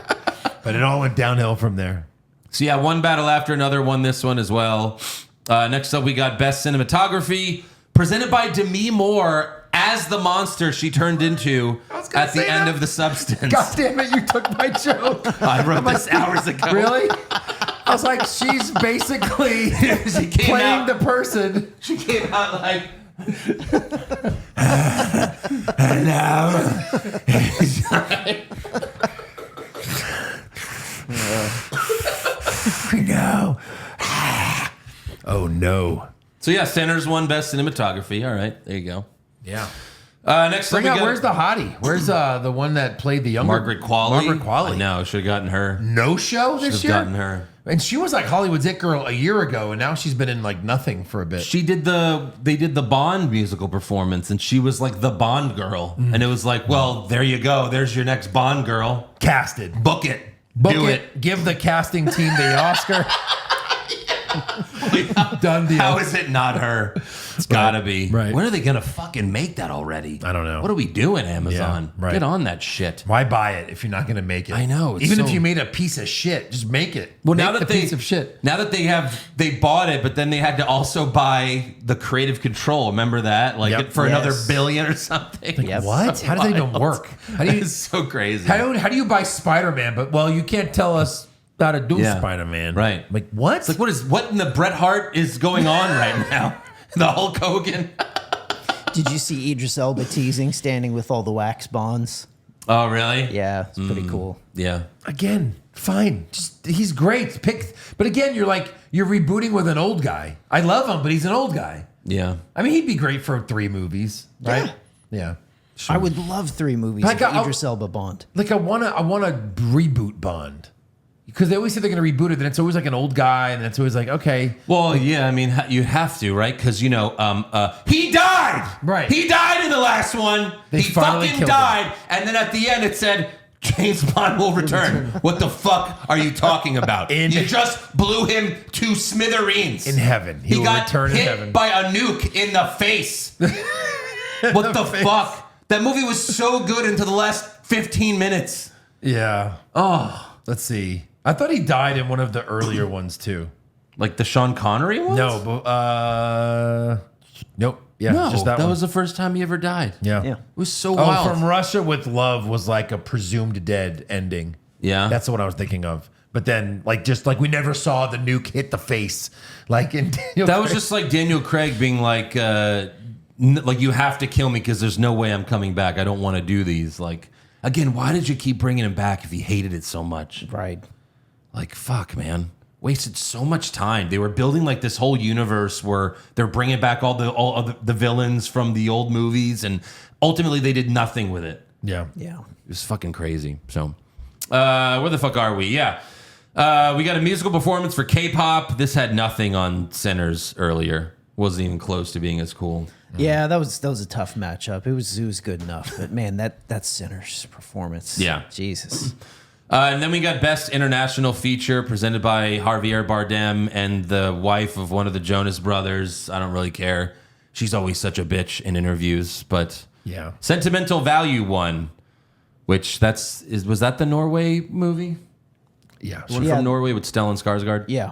Speaker 4: but it all went downhill from there.
Speaker 3: So yeah, one battle after another won this one as well. Next up, we got Best Cinematography, presented by Demi Moore as the monster she turned into at the end of The Substance.
Speaker 4: God damn it, you took my joke.
Speaker 3: I wrote this hours ago.
Speaker 4: Really? I was like, she's basically
Speaker 3: She came
Speaker 4: playing
Speaker 3: out.
Speaker 4: the person.
Speaker 3: She came out like.
Speaker 4: No. Oh, no.
Speaker 3: So yeah, Centers won Best Cinematography. All right, there you go.
Speaker 4: Yeah.
Speaker 3: Next up,
Speaker 4: Bring
Speaker 3: we
Speaker 4: out,
Speaker 3: got
Speaker 4: where's the hottie? Where's the one that played the younger
Speaker 3: Margaret Qualley.
Speaker 4: Margaret Qualley.
Speaker 3: I know, should have gotten her.
Speaker 4: No show this
Speaker 3: Should have
Speaker 4: year?
Speaker 3: gotten her.
Speaker 4: And she was like Hollywood's It Girl a year ago, and now she's been in like nothing for a bit.
Speaker 3: They did the Bond musical performance, and she was like the Bond girl, and it was like, well, there you go, there's your next Bond girl.
Speaker 4: Casted.
Speaker 3: Book it,
Speaker 4: Book
Speaker 3: do
Speaker 4: it. Give the casting team the Oscar. Done deal.
Speaker 3: How is it not her? It's gotta be.
Speaker 4: Right.
Speaker 3: When are they gonna fucking make that already?
Speaker 4: I don't know.
Speaker 3: What are we doing, Amazon?
Speaker 4: Yeah, right.
Speaker 3: Get on that shit.
Speaker 4: Why buy it if you're not going to make it?
Speaker 3: I know, it's
Speaker 4: Even
Speaker 3: so-
Speaker 4: if you made a piece of shit, just make it.
Speaker 3: Well,
Speaker 4: Make
Speaker 3: now that
Speaker 4: the
Speaker 3: they
Speaker 4: piece of shit.
Speaker 3: now that they bought it, but then they had to also buy the creative control. Remember that, like
Speaker 4: Yep.
Speaker 3: for another
Speaker 5: Yes.
Speaker 3: billion or something.
Speaker 5: Yep.
Speaker 4: What? How does that even work? How do you
Speaker 3: It's so crazy.
Speaker 4: how do you buy Spider-Man? But well, you can't tell us how to do
Speaker 3: Yeah.
Speaker 4: Spider-Man,
Speaker 3: Right.
Speaker 4: Like what?
Speaker 3: It's like what in the Bret Hart is going on right now? The Hulk Hogan.
Speaker 5: Did you see Idris Elba teasing, standing with all the wax bonds?
Speaker 3: Oh, really?
Speaker 5: Yeah, it's pretty cool.
Speaker 3: Yeah.
Speaker 4: Again, fine. He's great. But again, you're rebooting with an old guy. I love him, but he's an old guy.
Speaker 3: Yeah.
Speaker 4: I mean, he'd be great for 3 movies, right? Yeah.
Speaker 5: I would love 3 movies
Speaker 4: Like,
Speaker 5: of Idris Elba Bond.
Speaker 4: Like I want to reboot Bond. Because they always say they're going to reboot it, and it's always like an old guy, and it's always like, okay.
Speaker 3: Well, yeah, I mean, you have to, right? Because, he died!
Speaker 4: Right.
Speaker 3: He died in the last one.
Speaker 4: They
Speaker 3: he
Speaker 4: finally
Speaker 3: fucking
Speaker 4: killed
Speaker 3: died. And then at the end it said, James Bond will return. What the fuck are you talking about? You just blew him to smithereens.
Speaker 4: In heaven. He will
Speaker 3: got
Speaker 4: return in
Speaker 3: hit
Speaker 4: heaven.
Speaker 3: by a nuke in the face. What the fuck? That movie was so good until the last 15 minutes.
Speaker 4: Yeah. Oh, let's see. I thought he died in one of the earlier ones, too.
Speaker 3: Like the Sean Connery ones?
Speaker 4: No, but, nope. Yeah,
Speaker 3: No,
Speaker 4: just that one.
Speaker 3: was the first time he ever died.
Speaker 4: Yeah.
Speaker 5: Yeah.
Speaker 3: It was so
Speaker 4: Oh,
Speaker 3: wild.
Speaker 4: From Russia with Love was like a presumed dead ending.
Speaker 3: Yeah.
Speaker 4: That's the one I was thinking of. But then, we never saw the nuke hit the face. Like in Daniel
Speaker 3: That was
Speaker 4: Craig.
Speaker 3: just like Daniel Craig being like, like you have to kill me because there's no way I'm coming back. I don't want to do these. Like, again, why did you keep bringing him back if he hated it so much?
Speaker 5: Right.
Speaker 3: Like, fuck, man. Wasted so much time. They were building like this whole universe where they're bringing back all of the villains from the old movies, and ultimately they did nothing with it.
Speaker 4: Yeah.
Speaker 5: Yeah.
Speaker 3: It was fucking crazy. So, where the fuck are we? Yeah. We got a musical performance for K-pop. This had nothing on Sinners earlier. Wasn't even close to being as cool.
Speaker 5: Yeah, that was a tough matchup. It was good enough, but man, that Sinners performance.
Speaker 3: Yeah.
Speaker 5: Jesus.
Speaker 3: And then we got Best International Feature presented by Javier Bardem and the wife of one of the Jonas Brothers. I don't really care. She's always such a bitch in interviews, but
Speaker 4: Yeah.
Speaker 3: Sentimental Value won, which was that the Norway movie?
Speaker 4: Yeah.
Speaker 3: One
Speaker 5: Yeah.
Speaker 3: from Norway with Stellan Skarsgård?
Speaker 5: Yeah.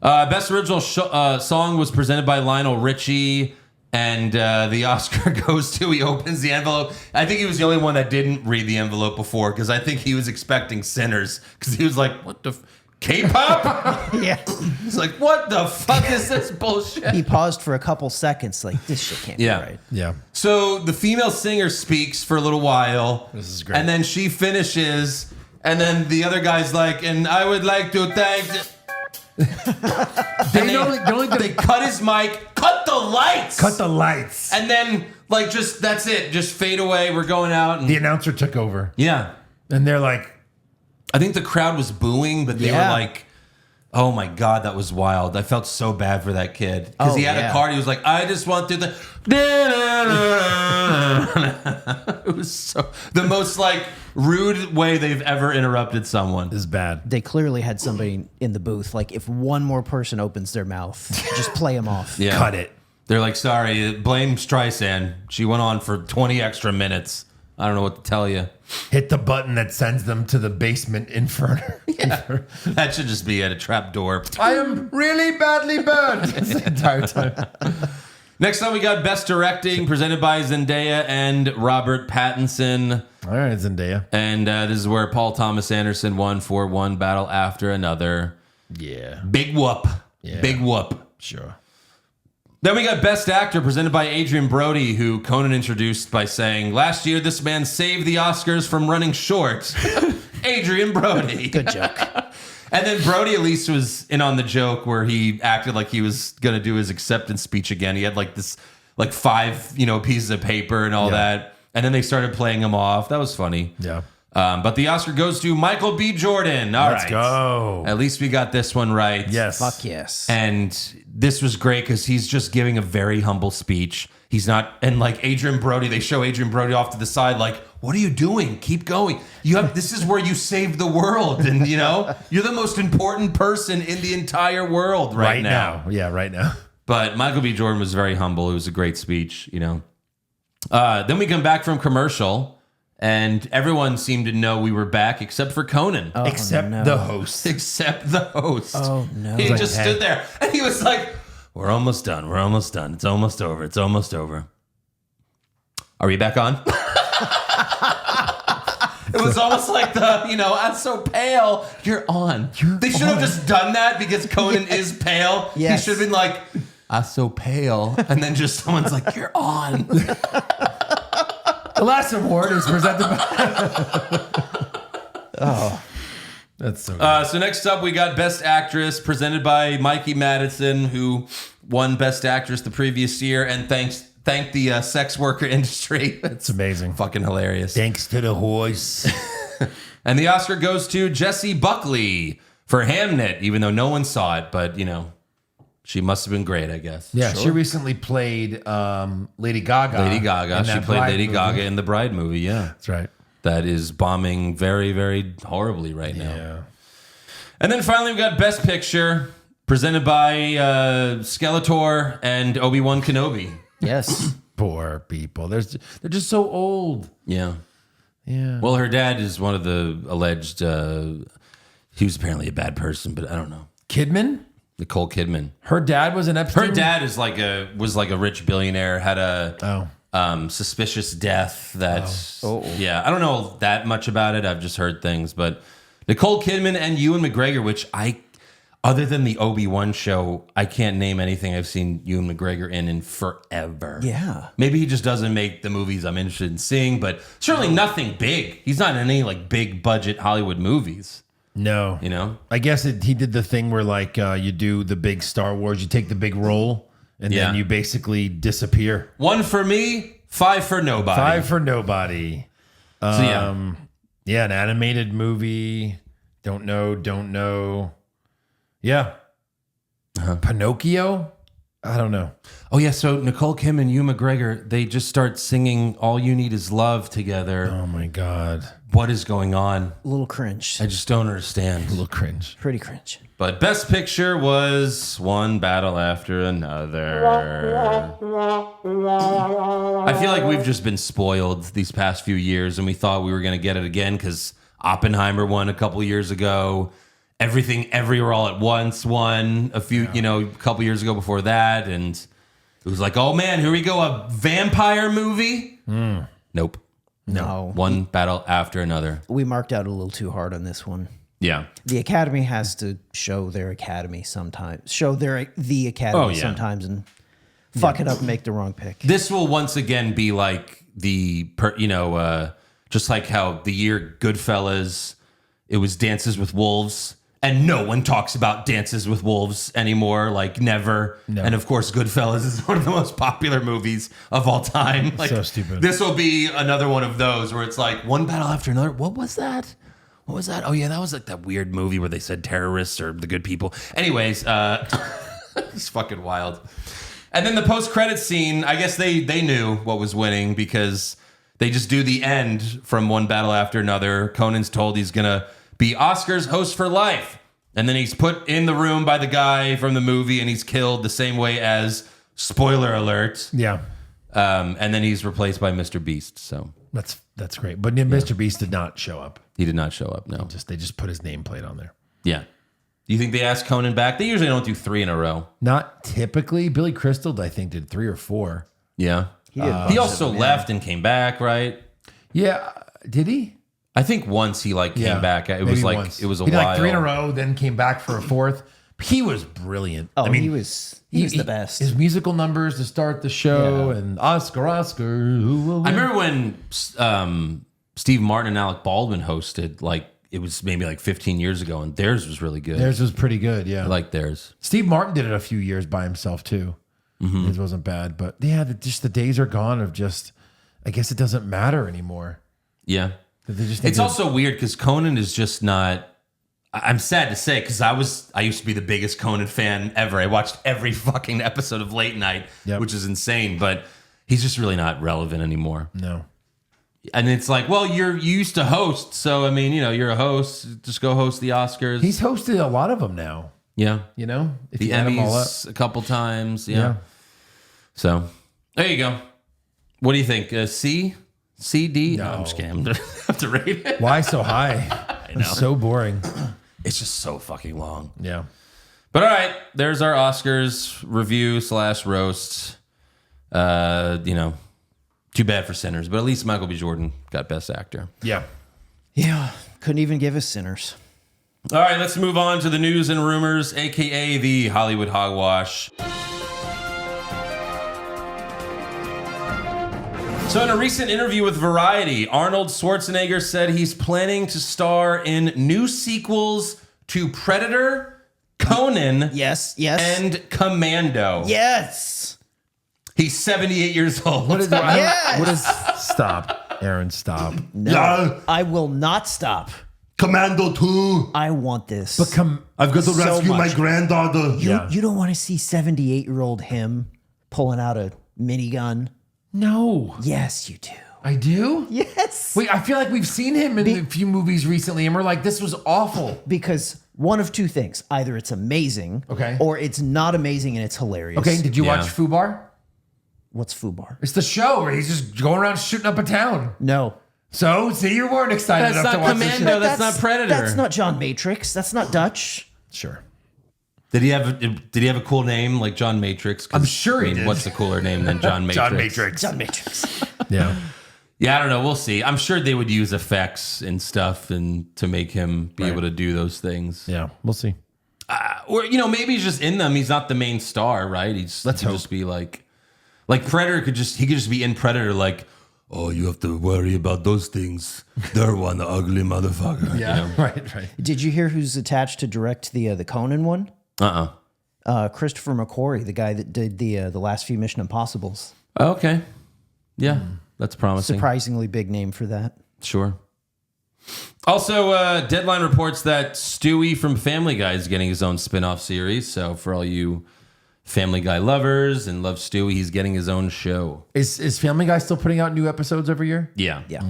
Speaker 3: Best Original Song was presented by Lionel Richie, and the Oscar goes to, he opens the envelope. I think he was the only one that didn't read the envelope before, because I think he was expecting Sinners, because he was like, what the K-pop?
Speaker 5: Yeah.
Speaker 3: He's like, what the fuck is this bullshit?
Speaker 5: He paused for a couple seconds, like, this shit can't
Speaker 3: Yeah.
Speaker 5: be right.
Speaker 4: Yeah.
Speaker 3: So the female singer speaks for a little while.
Speaker 4: This is great.
Speaker 3: And then she finishes, and then the other guy's like, and I would like to thank... They cut his mic, cut the lights,
Speaker 4: Cut the lights.
Speaker 3: and then like just that's it, just fade away. We're going out, and
Speaker 4: The announcer took over.
Speaker 3: yeah,
Speaker 4: And they're like,
Speaker 3: I think the crowd was booing, but they were
Speaker 5: Yeah.
Speaker 3: like, "Oh my god, that was wild." I felt so bad for that kid because
Speaker 5: Oh,
Speaker 3: he had
Speaker 5: yeah.
Speaker 3: a card. He was like, "I just want to the." It was so the most like rude way they've ever interrupted someone.
Speaker 4: this is bad.
Speaker 5: They clearly had somebody in the booth. Like, if one more person opens their mouth, just play them off.
Speaker 3: Yeah.
Speaker 4: Cut it.
Speaker 3: They're like, sorry, blame Streisand. She went on for 20 extra minutes. I don't know what to tell you.
Speaker 4: Hit the button that sends them to the basement inferno.
Speaker 3: Yeah. That should just be at a trap door.
Speaker 4: I am really badly burned the entire time.
Speaker 3: Next up, we got Best Directing presented by Zendaya and Robert Pattinson.
Speaker 4: All right, Zendaya.
Speaker 3: And this is where Paul Thomas Anderson won for one battle after another.
Speaker 4: Yeah.
Speaker 3: Big whoop.
Speaker 4: Yeah.
Speaker 3: Big whoop.
Speaker 4: Sure.
Speaker 3: Then we got Best Actor presented by Adrian Brody, who Conan introduced by saying, last year this man saved the Oscars from running short. Adrian Brody.
Speaker 5: Good joke.
Speaker 3: And then Brody at least was in on the joke where he acted like he was going to do his acceptance speech again. He had like this, like 5, pieces of paper and all that. And then they started playing him off. That was funny.
Speaker 4: Yeah.
Speaker 3: But the Oscar goes to Michael B. Jordan. All right.
Speaker 4: Let's go.
Speaker 3: At least we got this one right.
Speaker 4: Yes.
Speaker 5: Fuck yes.
Speaker 3: And this was great because he's just giving a very humble speech. He's not, and like Adrian Brody, they show Adrian Brody off to the side, like, what are you doing? Keep going. This is where you saved the world. And you're the most important person in the entire world right now.
Speaker 4: Yeah, right now.
Speaker 3: But Michael B. Jordan was very humble. It was a great speech, Then we come back from commercial, and everyone seemed to know we were back except for Conan.
Speaker 4: Except
Speaker 5: no.
Speaker 4: the host.
Speaker 3: Except the host.
Speaker 5: Oh, no.
Speaker 3: He
Speaker 4: Like,
Speaker 3: just
Speaker 4: hey.
Speaker 3: stood there, and he was like, we're almost done. We're almost done. It's almost over. It's almost over. Are we back on? It was almost like I'm so pale. You're on. They should have just done that because Conan is pale.
Speaker 5: Yes.
Speaker 3: He should have been like, "I'm so pale," and then just someone's like, "You're on."
Speaker 4: The last award is presented by. That's so good.
Speaker 3: So next up, we got Best Actress presented by Mikey Madison, who won Best Actress the previous year, and thank the sex worker industry.
Speaker 4: It's amazing.
Speaker 3: Fucking hilarious.
Speaker 4: Thanks to the horse.
Speaker 3: And the Oscar goes to Jessie Buckley for Hamnet, even though no one saw it, but she must have been great, I guess.
Speaker 4: Yeah, she recently played Lady Gaga.
Speaker 3: Lady Gaga.
Speaker 4: in
Speaker 3: She
Speaker 4: that
Speaker 3: played
Speaker 4: Bride
Speaker 3: Lady
Speaker 4: movie.
Speaker 3: Gaga in the Bride movie, yeah.
Speaker 4: That's right.
Speaker 3: That is bombing very, very horribly right now.
Speaker 4: Yeah.
Speaker 3: And then finally, we got Best Picture presented by Skeletor and Obi-Wan Kenobi.
Speaker 5: Yes.
Speaker 4: Poor people. They're just so old.
Speaker 3: Yeah.
Speaker 4: Yeah.
Speaker 3: Well, her dad is one of the alleged. He was apparently a bad person, but I don't know.
Speaker 4: Kidman?
Speaker 3: Nicole Kidman.
Speaker 4: Her dad was an Epstein?
Speaker 3: Her dad was like a rich billionaire. Had a suspicious death. Yeah. I don't know that much about it. I've just heard things, but Nicole Kidman and Ewan McGregor, which other than the Obi-Wan show, I can't name anything I've seen Ewan McGregor in forever.
Speaker 5: Yeah.
Speaker 3: Maybe he just doesn't make the movies I'm interested in seeing, but certainly nothing big. He's not in any like big budget Hollywood movies.
Speaker 4: No. I guess he did the thing where like you do the big Star Wars, you take the big role, and
Speaker 3: Yeah.
Speaker 4: then you basically disappear.
Speaker 3: 1 for me, 5 for nobody.
Speaker 4: 5 for nobody.
Speaker 3: So yeah.
Speaker 4: Yeah, an animated movie. Don't know. Yeah. Pinocchio? I don't know.
Speaker 3: Oh yeah, so Nicole Kim and Ewan McGregor, they just start singing "All You Need Is Love" together.
Speaker 4: Oh my God.
Speaker 3: What is going on?
Speaker 5: A little cringe.
Speaker 3: I just don't understand.
Speaker 4: A little cringe.
Speaker 5: Pretty cringe.
Speaker 3: But Best Picture was one battle after another. I feel like we've just been spoiled these past few years, and we thought we were going to get it again because Oppenheimer won a couple years ago. Everything, Everywhere, All at Once won a couple years ago before that, and it was like, oh man, here we go, a vampire movie. Nope.
Speaker 5: No.
Speaker 3: One battle after another.
Speaker 5: We marked out a little too hard on this one.
Speaker 3: Yeah.
Speaker 5: The Academy has to show their Academy sometimes. The Academy sometimes and fuck it up and make the wrong pick.
Speaker 3: This will once again be like just like how the year Goodfellas, it was Dances with Wolves, and no one talks about Dances with Wolves anymore, like never.
Speaker 4: No.
Speaker 3: And of course, Goodfellas is one of the most popular movies of all time. Like,
Speaker 4: so stupid.
Speaker 3: This will be another one of those where it's like one battle after another. What was that? Oh yeah, that was like that weird movie where they said terrorists or the good people. Anyways, it's fucking wild. And then the post-credit scene, I guess they knew what was winning because they just do the end from one battle after another. Conan's told he's going to be Oscars host for life. And then he's put in the room by the guy from the movie and he's killed the same way as, spoiler alert.
Speaker 4: Yeah.
Speaker 3: And then he's replaced by Mr. Beast. So
Speaker 4: That's great. But Mr. Beast did not show up.
Speaker 3: he did not show up, no.
Speaker 4: They just put his nameplate on there.
Speaker 3: Yeah. Do you think they asked Conan back? They usually don't do 3 in a row.
Speaker 4: Not typically. Billy Crystal, I think, did 3 or 4.
Speaker 3: Yeah.
Speaker 5: He did a bunch
Speaker 3: He
Speaker 5: of
Speaker 3: also
Speaker 5: them,
Speaker 3: left and came back, right?
Speaker 4: Yeah. Did he?
Speaker 3: I think once he came back. It
Speaker 4: maybe
Speaker 3: was like
Speaker 4: once.
Speaker 3: it was a
Speaker 4: he did
Speaker 3: while.
Speaker 4: like 3 in a row, then came back for a 4th. He was brilliant.
Speaker 5: Oh, he was the best.
Speaker 4: His musical numbers to start the show and Oscar, who will win?
Speaker 3: I remember when Steve Martin and Alec Baldwin hosted, like it was maybe like 15 years ago, and theirs was really good.
Speaker 4: Theirs was pretty good, yeah.
Speaker 3: I like theirs.
Speaker 4: Steve Martin did it a few years by himself too. His wasn't bad, but yeah, just the days are gone of just. I guess it doesn't matter anymore.
Speaker 3: Yeah.
Speaker 4: They just
Speaker 3: It's also weird because Conan is just not. I'm sad to say because I used to be the biggest Conan fan ever. I watched every fucking episode of Late Night, which is insane. But he's just really not relevant anymore.
Speaker 4: No.
Speaker 3: And it's like, well, you used to host, so I mean, you're a host. Just go host the Oscars.
Speaker 4: He's hosted a lot of them now.
Speaker 3: Yeah.
Speaker 4: If
Speaker 3: The
Speaker 4: you add them all up.
Speaker 3: Emmys a couple times. Yeah. So there you go. What do you think? C? C, D? No, I'm just kidding. I'm gonna have to rate it.
Speaker 4: Why so high? It's so boring.
Speaker 3: It's just so fucking long.
Speaker 4: Yeah.
Speaker 3: But all right, there's our Oscars review / roast. Too bad for Sinners, but at least Michael B. Jordan got Best Actor.
Speaker 4: Yeah.
Speaker 5: Yeah. Couldn't even give us Sinners.
Speaker 3: All right, let's move on to the news and rumors, aka the Hollywood Hogwash. So in a recent interview with Variety, Arnold Schwarzenegger said he's planning to star in new sequels to Predator, Conan,
Speaker 5: Yes.
Speaker 3: and Commando.
Speaker 5: Yes.
Speaker 3: He's 78 years old.
Speaker 4: What is
Speaker 5: Yes.
Speaker 4: What is? Stop, Aaron. Stop.
Speaker 5: No, I will not stop.
Speaker 6: Commando 2.
Speaker 5: I want this.
Speaker 4: But come.
Speaker 6: I've got to
Speaker 5: So
Speaker 6: rescue my
Speaker 5: much.
Speaker 6: granddaughter.
Speaker 5: You don't want to see 78-year-old him pulling out a minigun.
Speaker 4: No,
Speaker 5: Yes, you do.
Speaker 4: I do.
Speaker 5: Yes.
Speaker 4: Wait, I feel like we've seen him in a few movies recently, and we're like, this was awful.
Speaker 5: Because one of two things: either it's amazing,
Speaker 4: Okay.
Speaker 5: or it's not amazing and it's hilarious.
Speaker 4: Okay, did you
Speaker 3: Yeah.
Speaker 4: watch Fubar?
Speaker 5: What's Fubar?
Speaker 4: It's the show where he's just going around shooting up a town.
Speaker 5: No.
Speaker 4: So, see, you weren't excited
Speaker 3: That's
Speaker 4: enough to
Speaker 3: not
Speaker 4: watch this
Speaker 3: Commando.
Speaker 4: shit.
Speaker 3: That's not Predator.
Speaker 5: That's not John Matrix. That's not Dutch.
Speaker 4: Sure.
Speaker 3: Did he have a cool name like John Matrix? 'Cause,
Speaker 4: I'm sure he did.
Speaker 3: What's a cooler name than John Matrix?
Speaker 4: John Matrix.
Speaker 5: John Matrix.
Speaker 4: Yeah.
Speaker 3: Yeah, I don't know. We'll see. I'm sure they would use effects and stuff and to make him be able to do those things.
Speaker 4: Yeah, we'll see.
Speaker 3: Or maybe he's just in them. He's not the main star, right? He could just be like Predator could just be in Predator. Like, oh, you have to worry about those things. They're one ugly motherfucker.
Speaker 4: Yeah, right.
Speaker 5: Did you hear who's attached to direct the Conan one? Christopher McQuarrie, the guy that did the last few Mission Impossibles.
Speaker 3: Okay. Yeah, that's promising.
Speaker 5: Surprisingly big name for that.
Speaker 3: Sure. Also, Deadline reports that Stewie from Family Guy is getting his own spin-off series. So for all you Family Guy lovers and love Stewie, he's getting his own show.
Speaker 4: Is Family Guy still putting out new episodes every year?
Speaker 3: Yeah.
Speaker 5: Yeah.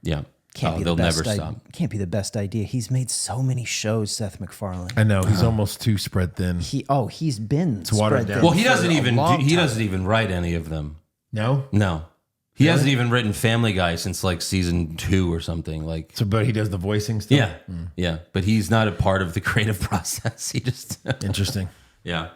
Speaker 3: Yeah.
Speaker 5: Can't be
Speaker 3: they'll
Speaker 5: the best
Speaker 3: never stop.
Speaker 5: Can't be the best idea. He's made so many shows, Seth MacFarlane.
Speaker 4: I know he's almost too spread thin.
Speaker 5: He's been
Speaker 4: watered
Speaker 5: spread
Speaker 4: down.
Speaker 5: thin
Speaker 3: Well, he
Speaker 5: for
Speaker 3: doesn't
Speaker 5: a
Speaker 3: even
Speaker 5: long
Speaker 3: he
Speaker 5: time.
Speaker 3: doesn't even write any of them.
Speaker 4: No,
Speaker 3: No. He hasn't even written Family Guy since like season 2 or something. Like,
Speaker 4: so but he does the voicing stuff.
Speaker 3: yeah, yeah. But he's not a part of the creative process. He just,
Speaker 4: Interesting.
Speaker 3: yeah.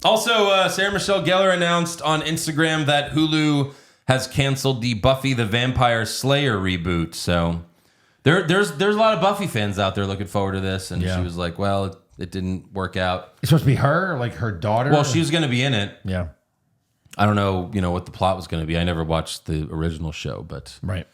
Speaker 3: Also, Sarah Michelle Gellar announced on Instagram that Hulu has canceled the Buffy the Vampire Slayer reboot. So there's a lot of Buffy fans out there looking forward to this. And
Speaker 4: Yeah.
Speaker 3: she was like, well, it didn't work out.
Speaker 4: It's supposed to be her, or like her daughter.
Speaker 3: Well, she was going to be in it.
Speaker 4: Yeah.
Speaker 3: I don't know, what the plot was going to be. I never watched the original show, but.
Speaker 4: Right.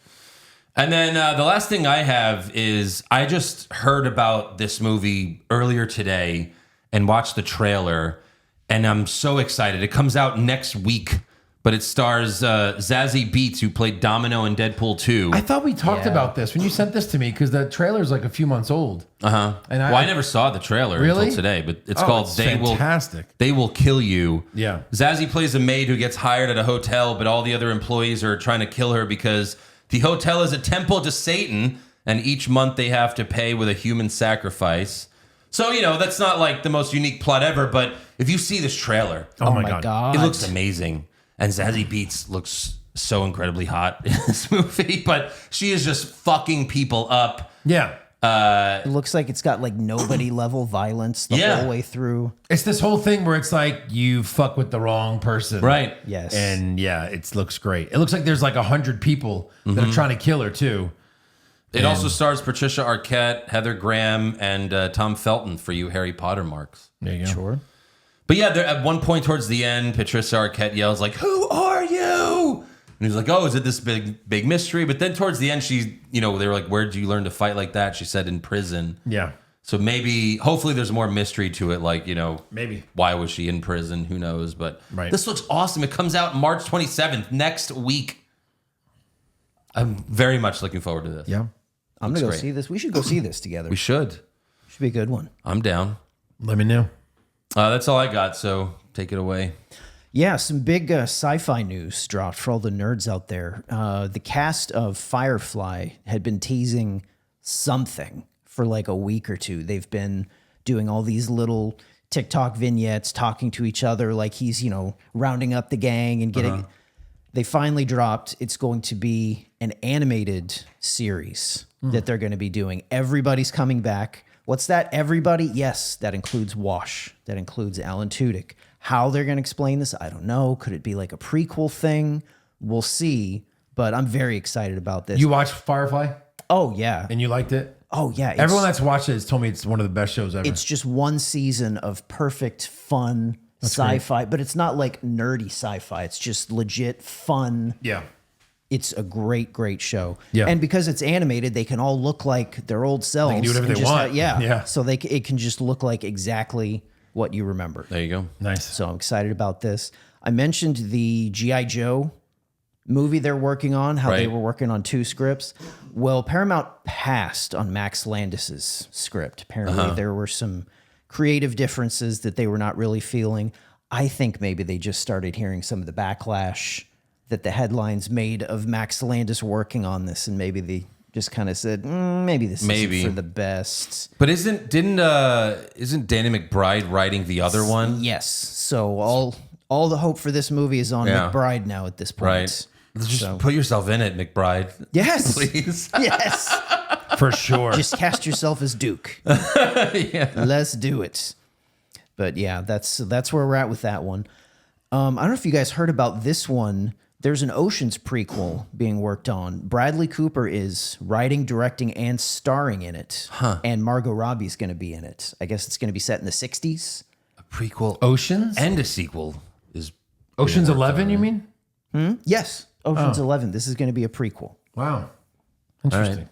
Speaker 3: And then the last thing I have is I just heard about this movie earlier today and watched the trailer, and I'm so excited. It comes out next week, but it stars Zazie Beetz, who played Domino in Deadpool 2.
Speaker 4: I thought we talked about this when you sent this to me because the trailer's like a few months old.
Speaker 3: Uh-huh.
Speaker 4: And
Speaker 3: I never saw the trailer
Speaker 4: Really?
Speaker 3: until today, but it's
Speaker 4: Oh,
Speaker 3: called
Speaker 4: it's
Speaker 3: They
Speaker 4: fantastic.
Speaker 3: They Will Kill You.
Speaker 4: Yeah.
Speaker 3: Zazie plays a maid who gets hired at a hotel, but all the other employees are trying to kill her because the hotel is a temple to Satan, and each month they have to pay with a human sacrifice. So, that's not like the most unique plot ever, but if you see this trailer,
Speaker 4: Oh, my god.
Speaker 3: it looks amazing. And Zazie Beetz looks so incredibly hot in this movie, but she is just fucking people up.
Speaker 4: Yeah.
Speaker 5: It looks like it's got like nobody level violence the
Speaker 3: Yeah.
Speaker 5: whole way through.
Speaker 4: It's this whole thing where it's like you fuck with the wrong person.
Speaker 3: Right.
Speaker 5: Yes.
Speaker 4: And yeah, it looks great. It looks like there's like 100 people that are trying to kill her too.
Speaker 3: It also stars Patricia Arquette, Heather Graham, and Tom Felton for you Harry Potter marks.
Speaker 4: There you go.
Speaker 5: Sure.
Speaker 3: But yeah, at one point towards the end, Patricia Arquette yells like, "Who are you?" And he's like, "Oh, is it this big mystery?" But then towards the end, they were like, "Where did you learn to fight like that?" She said, "In prison."
Speaker 4: Yeah.
Speaker 3: So hopefully there's more mystery to it. Like,
Speaker 4: Maybe.
Speaker 3: why was she in prison? Who knows? But
Speaker 4: Right.
Speaker 3: This looks awesome. It comes out March 27th, next week. I'm very much looking forward to this.
Speaker 4: Yeah.
Speaker 5: I'm gonna go
Speaker 3: great.
Speaker 5: see this. We should go see this together.
Speaker 3: We should.
Speaker 5: Should be a good one.
Speaker 3: I'm down.
Speaker 4: Let me know.
Speaker 3: That's all I got. So take it away.
Speaker 5: Yeah, some big sci-fi news dropped for all the nerds out there. The cast of Firefly had been teasing something for like a week or two. They've been doing all these little TikTok vignettes, talking to each other like he's, rounding up the gang and getting. They finally dropped. It's going to be an animated series that they're going to be doing. Everybody's coming back. What's that? Everybody? Yes, that includes Wash. That includes Alan Tudyk. How they're going to explain this, I don't know. Could it be like a prequel thing? We'll see. But I'm very excited about this.
Speaker 4: You watched Firefly
Speaker 5: Oh yeah.
Speaker 4: and you liked it?
Speaker 5: Oh yeah.
Speaker 4: Everyone that's watched it has told me it's one of the best shows ever.
Speaker 5: It's just one season of perfect fun sci-fi, but it's not like nerdy sci-fi. It's just legit fun.
Speaker 4: yeah.
Speaker 5: It's a great show.
Speaker 4: Yeah.
Speaker 5: And because it's animated, they can all look like their old selves.
Speaker 4: They can do whatever
Speaker 5: and
Speaker 4: they
Speaker 5: just
Speaker 4: want. Yeah.
Speaker 5: So it can just look like exactly what you remember.
Speaker 3: There you go.
Speaker 4: Nice.
Speaker 5: So I'm excited about this. I mentioned the G.I. Joe movie they're working on, how they
Speaker 3: Right.
Speaker 5: were working on 2 scripts. Well, Paramount passed on Max Landis's script. Apparently there were some creative differences that they were not really feeling. I think maybe they just started hearing some of the backlash that the headlines made of Max Landis working on this, and maybe they just kind of said, maybe this
Speaker 3: Maybe.
Speaker 5: isn't for the best.
Speaker 3: But isn't Danny McBride writing the other one?
Speaker 5: Yes. So all the hope for this movie is on
Speaker 3: Yeah.
Speaker 5: McBride now at this point.
Speaker 3: Right. Just put yourself in it, McBride.
Speaker 5: Yes.
Speaker 3: Please.
Speaker 5: Yes.
Speaker 4: For sure.
Speaker 5: Just cast yourself as Duke. Let's do it. But yeah, that's where we're at with that one. I don't know if you guys heard about this one. There's an Oceans prequel being worked on. Bradley Cooper is writing, directing, and starring in it. And Margot Robbie's going to be in it. I guess it's going to be set in the 60s.
Speaker 3: A prequel
Speaker 4: Oceans?
Speaker 3: and a sequel is
Speaker 4: Oceans 11, you mean?
Speaker 5: Yes, Oceans 11. This is going to be a prequel.
Speaker 4: Wow. Interesting.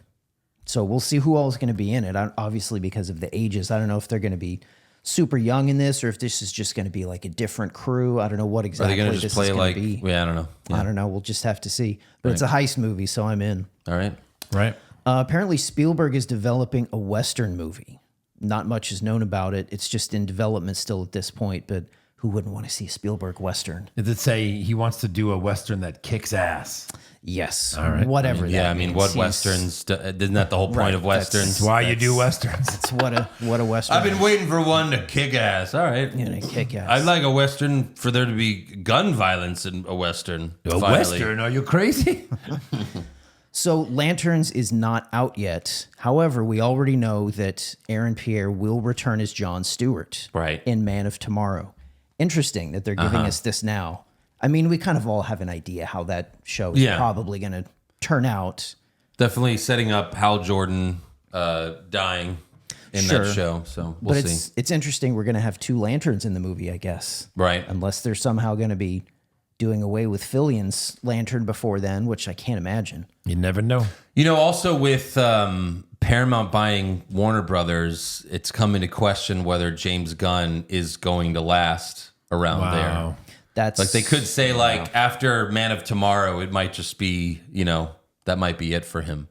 Speaker 5: So we'll see who all is going to be in it. Obviously, because of the ages, I don't know if they're going to be super young in this or if this is just going to be like a different crew. I don't know what
Speaker 3: Are
Speaker 5: exactly
Speaker 3: they going to
Speaker 5: this
Speaker 3: just play
Speaker 5: is going
Speaker 3: like?
Speaker 5: to be.
Speaker 3: Yeah, I don't know.
Speaker 5: I don't know. We'll just have to see. But it's a heist movie, so I'm in.
Speaker 3: All right.
Speaker 4: Right.
Speaker 5: Apparently, Spielberg is developing a Western movie. Not much is known about it. It's just in development still at this point, but who wouldn't want to see a Spielberg Western?
Speaker 4: Does it say he wants to do a Western that kicks ass?
Speaker 5: Yes.
Speaker 4: All right.
Speaker 5: Whatever that
Speaker 3: Yeah, I mean,
Speaker 5: means.
Speaker 3: what
Speaker 5: He's-
Speaker 3: Westerns? Isn't that the whole point
Speaker 5: Right,
Speaker 3: of Westerns?
Speaker 4: That's why you do Westerns.
Speaker 5: It's what a Western.
Speaker 3: I've been waiting for one to kick ass. All right.
Speaker 5: kick ass.
Speaker 3: I'd like a Western for there to be gun violence in a Western.
Speaker 4: A
Speaker 3: finally.
Speaker 4: Western? Are you crazy?
Speaker 5: So Lanterns is not out yet. However, we already know that Aaron Pierre will return as Jon Stewart
Speaker 3: Right.
Speaker 5: in Man of Tomorrow. Interesting that they're giving us this now. I mean, we kind of all have an idea how that show is
Speaker 3: Yeah.
Speaker 5: probably going to turn out.
Speaker 3: Definitely setting up Hal Jordan dying in
Speaker 5: Sure.
Speaker 3: that show. So we'll
Speaker 5: But
Speaker 3: see.
Speaker 5: it's interesting. We're going to have 2 Lanterns in the movie, I guess.
Speaker 3: Right.
Speaker 5: Unless they're somehow going to be doing away with Fillion's lantern before then, which I can't imagine.
Speaker 4: You never know.
Speaker 3: You know, also with Paramount buying Warner Brothers, it's come into question whether James Gunn is going to last around there.
Speaker 5: That's
Speaker 3: Like they could say, like after Man of Tomorrow, it might just be, that might be it for him.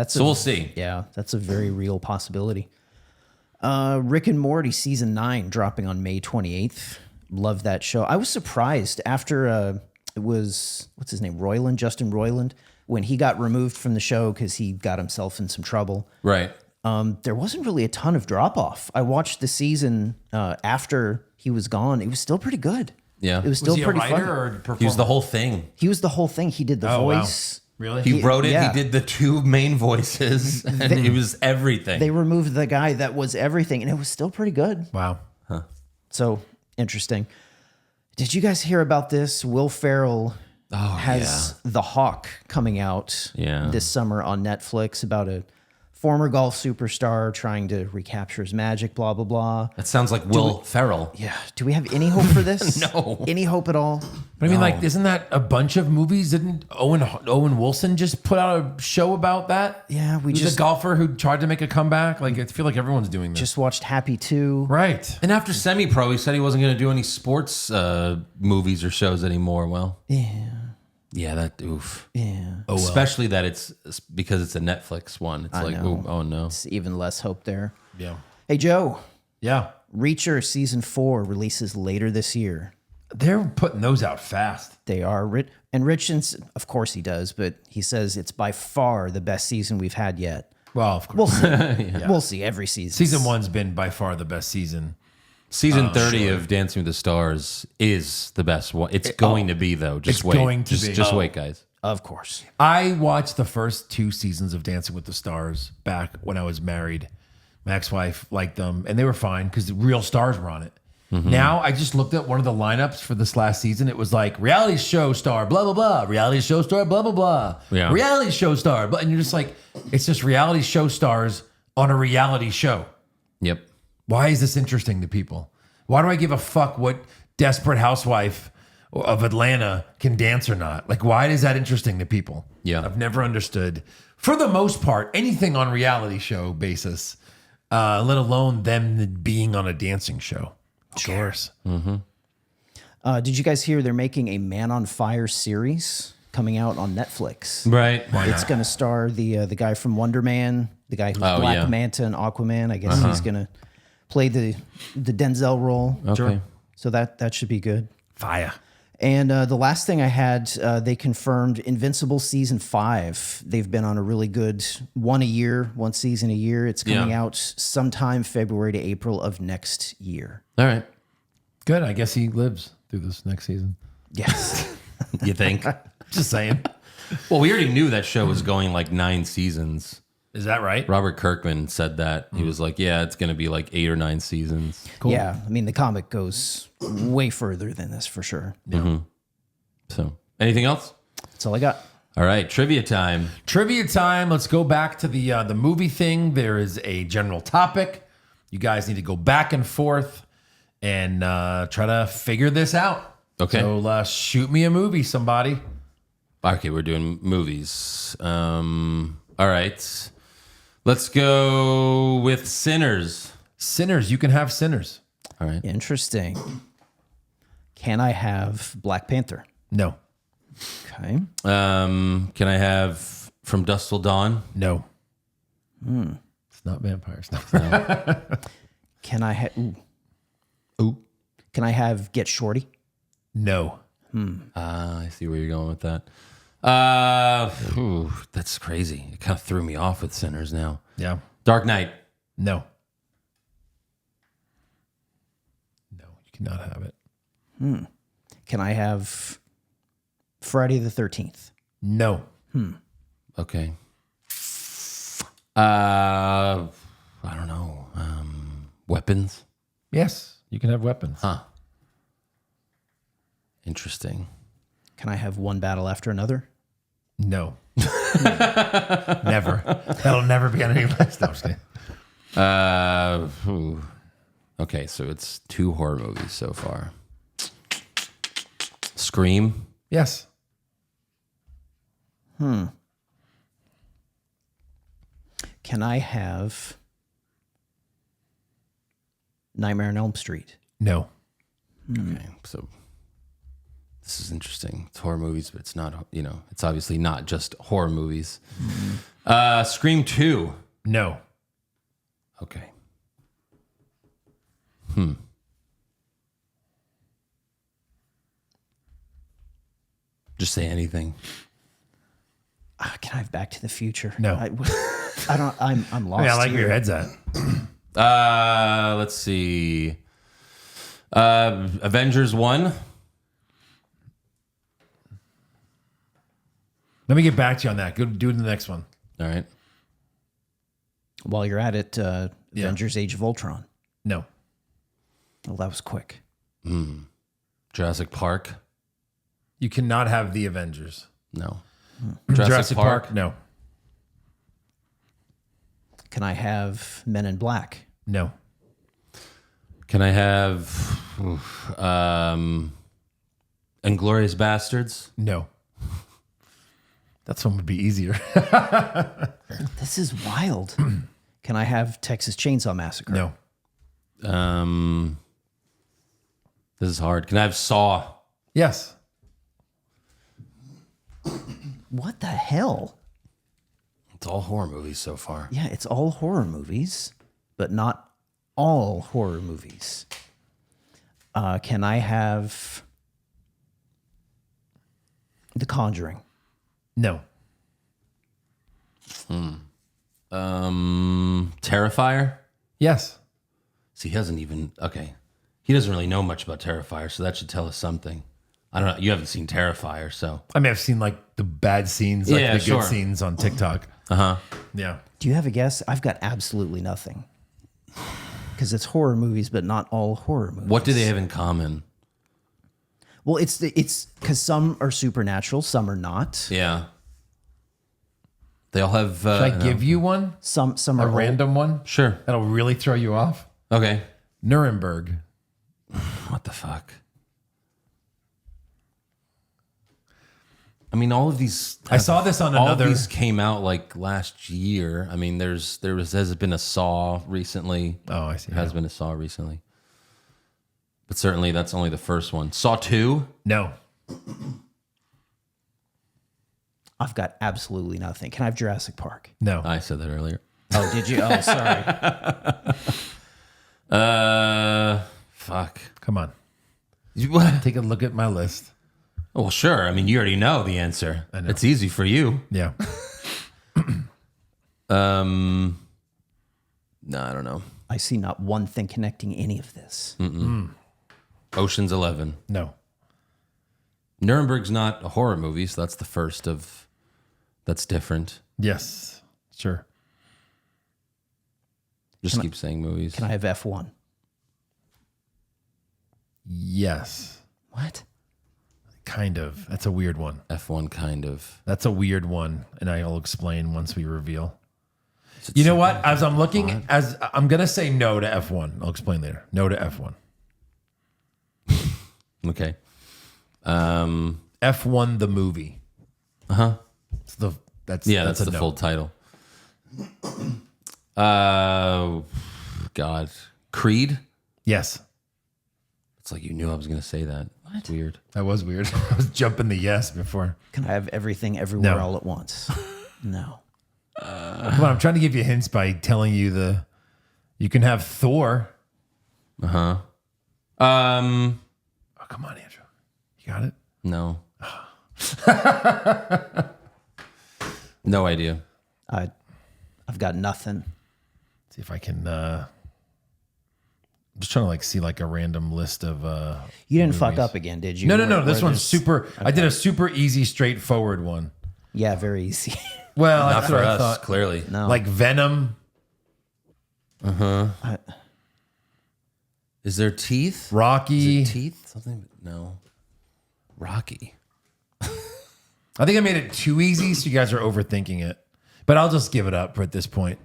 Speaker 5: So
Speaker 3: we'll see.
Speaker 5: Yeah, that's a very real possibility. Rick and Morty season 9 dropping on May 28th. Love that show. I was surprised after it was what's his name, Justin Roiland, when he got removed from the show because he got himself in some trouble.
Speaker 3: Right.
Speaker 5: There wasn't really a ton of drop off. I watched the season after he was gone. It was still pretty good.
Speaker 3: Yeah.
Speaker 5: It was still
Speaker 4: Was he a
Speaker 5: pretty
Speaker 4: writer
Speaker 5: fun.
Speaker 4: or performer?
Speaker 3: He was the whole thing.
Speaker 5: He was the whole thing. He did the
Speaker 4: Oh, wow.
Speaker 5: voice.
Speaker 4: Really?
Speaker 3: He wrote it.
Speaker 5: yeah.
Speaker 3: He did the 2 main voices, and it was everything.
Speaker 5: They removed the guy that was everything, and it was still pretty good.
Speaker 4: Wow.
Speaker 5: So interesting. Did you guys hear about this? Will Ferrell has The Hawk coming out this summer on Netflix about a former golf superstar trying to recapture his magic, blah, blah, blah.
Speaker 3: That sounds like Will Ferrell.
Speaker 5: Yeah. Do we have any hope for this?
Speaker 3: No.
Speaker 5: Any hope at all?
Speaker 4: But I mean, like, isn't that a bunch of movies? Didn't Owen Wilson just put out a show about that?
Speaker 5: Yeah, we
Speaker 4: He was
Speaker 5: just
Speaker 4: a golfer who tried to make a comeback. Like, I feel like everyone's doing this.
Speaker 5: just watched Happy 2.
Speaker 4: Right.
Speaker 3: And after semi-pro, he said he wasn't going to do any sports movies or shows anymore. Well, yeah, that oof.
Speaker 5: Yeah.
Speaker 3: Especially that it's because it's a Netflix one. It's like,
Speaker 5: know.
Speaker 3: ooh, oh no.
Speaker 5: It's even less hope there.
Speaker 4: Yeah.
Speaker 5: Hey, Joe,
Speaker 4: Yeah.
Speaker 5: Reacher season 4 releases later this year.
Speaker 4: They're putting those out fast.
Speaker 5: They are. And Rich, of course he does, but he says it's by far the best season we've had yet.
Speaker 4: Well, of course.
Speaker 5: We'll see. We'll see every season.
Speaker 4: Season 1's been by far the best season.
Speaker 3: Season 30 of Dancing with the Stars is the best one. It's going to be though. Just
Speaker 4: it's
Speaker 3: wait.
Speaker 4: going to
Speaker 3: just,
Speaker 4: be.
Speaker 3: Just
Speaker 4: Oh.
Speaker 3: wait, guys.
Speaker 5: Of course.
Speaker 4: I watched the first 2 seasons of Dancing with the Stars back when I was married. My ex-wife liked them, and they were fine because real stars were on it. Now, I just looked at one of the lineups for this last season. It was like reality show star, blah, blah, blah. Reality show star, blah, blah, blah.
Speaker 3: Yeah.
Speaker 4: Reality show star. And you're just like, it's just reality show stars on a reality show.
Speaker 3: Yep.
Speaker 4: Why is this interesting to people? Why do I give a fuck what desperate housewife of Atlanta can dance or not. Like, why is that interesting to people?
Speaker 3: Yeah.
Speaker 4: I've never understood. For the most part, anything on reality show basis, let alone them being on a dancing show. Sure.
Speaker 5: Did you guys hear they're making a Man on Fire series coming out on Netflix?
Speaker 3: Right.
Speaker 5: It's going to star the guy from Wonder Man, the guy who's Black
Speaker 3: yeah.
Speaker 5: Manta and Aquaman. I guess he's going to play the Denzel role.
Speaker 3: Okay.
Speaker 5: So that should be good.
Speaker 4: Fire.
Speaker 5: And the last thing I had, they confirmed Invincible season 5. They've been on a really good one season a year. It's coming out sometime February to April of next year.
Speaker 3: All right.
Speaker 4: Good. I guess he lives through this next season.
Speaker 5: Yes.
Speaker 3: You think?
Speaker 4: Just saying.
Speaker 3: Well, we already knew that show was going like 9 seasons.
Speaker 4: Is that right?
Speaker 3: Robert Kirkman said that. He was like, yeah, it's going to be like 8 or 9 seasons.
Speaker 4: Cool.
Speaker 5: Yeah. I mean, the comic goes way further than this for sure.
Speaker 3: So, anything else?
Speaker 5: That's all I got.
Speaker 3: All right, trivia time.
Speaker 4: Trivia time. Let's go back to the movie thing. There is a general topic. You guys need to go back and forth and try to figure this out.
Speaker 3: Okay.
Speaker 4: So shoot me a movie, somebody.
Speaker 3: Okay, we're doing movies. All right. Let's go with Sinners.
Speaker 4: Sinners. You can have Sinners.
Speaker 3: All right.
Speaker 5: Interesting. Can I have Black Panther?
Speaker 4: No.
Speaker 5: Okay.
Speaker 3: Can I have From Dusk Till Dawn?
Speaker 4: No. It's not vampires. No.
Speaker 5: Can I have...
Speaker 3: Ooh.
Speaker 5: Can I have Get Shorty?
Speaker 4: No.
Speaker 3: I see where you're going with that. That's crazy. It kind of threw me off with Sinners now.
Speaker 4: Yeah.
Speaker 3: Dark Knight.
Speaker 4: No. No, you cannot have it.
Speaker 5: Can I have Friday the 13th?
Speaker 4: No.
Speaker 3: Okay. I don't know. Weapons.
Speaker 4: Yes, you can have weapons.
Speaker 3: Huh. Interesting.
Speaker 5: Can I have One Battle After Another?
Speaker 4: No. Never. That'll never be on any list. No, I'm just kidding.
Speaker 3: Okay, so it's 2 horror movies so far. Scream.
Speaker 4: Yes.
Speaker 5: Can I have Nightmare on Elm Street?
Speaker 4: No.
Speaker 3: Okay, so this is interesting. It's horror movies, but it's not, it's obviously not just horror movies. Scream 2.
Speaker 4: No.
Speaker 3: Okay. Just say anything.
Speaker 5: Can I have Back to the Future?
Speaker 4: No.
Speaker 5: I don't. I'm lost.
Speaker 4: I like where
Speaker 5: here.
Speaker 4: your head's at.
Speaker 3: Let's see. Avengers 1.
Speaker 4: Let me get back to you on that. Go do it in the next one.
Speaker 3: All right.
Speaker 5: While you're at it, Avengers: Age of Ultron.
Speaker 4: No.
Speaker 5: Well, that was quick.
Speaker 3: Jurassic Park.
Speaker 4: You cannot have the Avengers.
Speaker 3: No.
Speaker 4: Jurassic Park. No.
Speaker 5: Can I have Men in Black?
Speaker 4: No.
Speaker 3: Can I have Inglourious Bastards?
Speaker 4: No. That one would be easier.
Speaker 5: This is wild. Can I have Texas Chainsaw Massacre?
Speaker 4: No.
Speaker 3: This is hard. Can I have Saw?
Speaker 4: Yes.
Speaker 5: What the hell?
Speaker 3: It's all horror movies so far.
Speaker 5: Yeah, it's all horror movies, but not all horror movies. Can I have The Conjuring?
Speaker 4: No.
Speaker 3: Terrifier?
Speaker 4: Yes.
Speaker 3: See, he hasn't even... Okay. He doesn't really know much about Terrifier, so that should tell us something. I don't know. You haven't seen Terrifier, so...
Speaker 4: I mean, I've seen like the bad scenes, like
Speaker 3: Yeah,
Speaker 4: the
Speaker 3: sure.
Speaker 4: good scenes on TikTok.
Speaker 3: Uh-huh.
Speaker 4: Yeah.
Speaker 5: Do you have a guess? I've got absolutely nothing. Because it's horror movies, but not all horror movies.
Speaker 3: What do they have in common?
Speaker 5: Well, it's because some are supernatural, some are not.
Speaker 3: Yeah. They all have...
Speaker 4: Should I give you one?
Speaker 5: Some
Speaker 4: A
Speaker 5: are
Speaker 4: random one?
Speaker 3: Sure.
Speaker 4: That'll really throw you off?
Speaker 3: Okay.
Speaker 4: Nuremberg.
Speaker 3: What the fuck? I mean, all of these.
Speaker 4: I saw this on
Speaker 3: all
Speaker 4: another.
Speaker 3: of these came out like last year. I mean, has been a Saw recently.
Speaker 4: Oh, I see.
Speaker 3: There has been a Saw recently, but certainly that's only the first one. Saw 2.
Speaker 4: No.
Speaker 5: I've got absolutely nothing. Can I have Jurassic Park?
Speaker 4: No.
Speaker 3: I said that earlier.
Speaker 5: Oh, did you? Oh, sorry.
Speaker 3: Fuck.
Speaker 4: Come on.
Speaker 3: What?
Speaker 4: Take a look at my list.
Speaker 3: Well, sure. I mean, you already know the answer.
Speaker 4: I know.
Speaker 3: It's easy for you.
Speaker 4: Yeah.
Speaker 3: No, I don't know.
Speaker 5: I see not one thing connecting any of this.
Speaker 3: Ocean's 11.
Speaker 4: No.
Speaker 3: Nuremberg's not a horror movie, so that's the first of. That's different.
Speaker 4: Yes. Sure.
Speaker 3: Just keep saying movies.
Speaker 5: Can I have F1?
Speaker 4: Yes.
Speaker 5: What?
Speaker 4: Kind of. That's a weird one.
Speaker 3: F1 kind of.
Speaker 4: That's a weird one, and I'll explain once we reveal.
Speaker 3: Is it
Speaker 4: You know
Speaker 3: something-
Speaker 4: what? As I'm looking, as I'm gonna say no to F1. I'll explain later. No to F1.
Speaker 3: Okay.
Speaker 4: F1 the movie. It's the that's
Speaker 3: That's
Speaker 4: a
Speaker 3: the
Speaker 4: no.
Speaker 3: full title. God. Creed?
Speaker 4: Yes,
Speaker 3: It's like you knew I was going to say that. That's weird.
Speaker 4: that was weird. I was jumping the yes before.
Speaker 5: Can I have everything everywhere
Speaker 4: No.
Speaker 5: all at once? No.
Speaker 4: Come on, I'm trying to give you hints by telling you you can have Thor.
Speaker 3: Um,
Speaker 4: Oh, come on, Andrew. You got it?
Speaker 3: no. No idea.
Speaker 5: I've got nothing.
Speaker 4: See if I can I'm just trying to like see like a random list of
Speaker 5: You didn't fuck
Speaker 4: movies.
Speaker 5: up again, did you?
Speaker 4: No.
Speaker 5: Where
Speaker 4: This one's
Speaker 5: there's-
Speaker 4: super. I did a super easy, straightforward one.
Speaker 5: Yeah, very easy.
Speaker 4: Well,
Speaker 3: Not
Speaker 4: that's
Speaker 3: for
Speaker 4: what I
Speaker 3: us,
Speaker 4: thought.
Speaker 3: clearly.
Speaker 5: No.
Speaker 4: Like Venom,
Speaker 3: Is there teeth?
Speaker 4: Rocky.
Speaker 3: Is it teeth? Something? No. Rocky.
Speaker 4: I think I made it too easy, so you guys are overthinking it. But I'll just give it up at this point.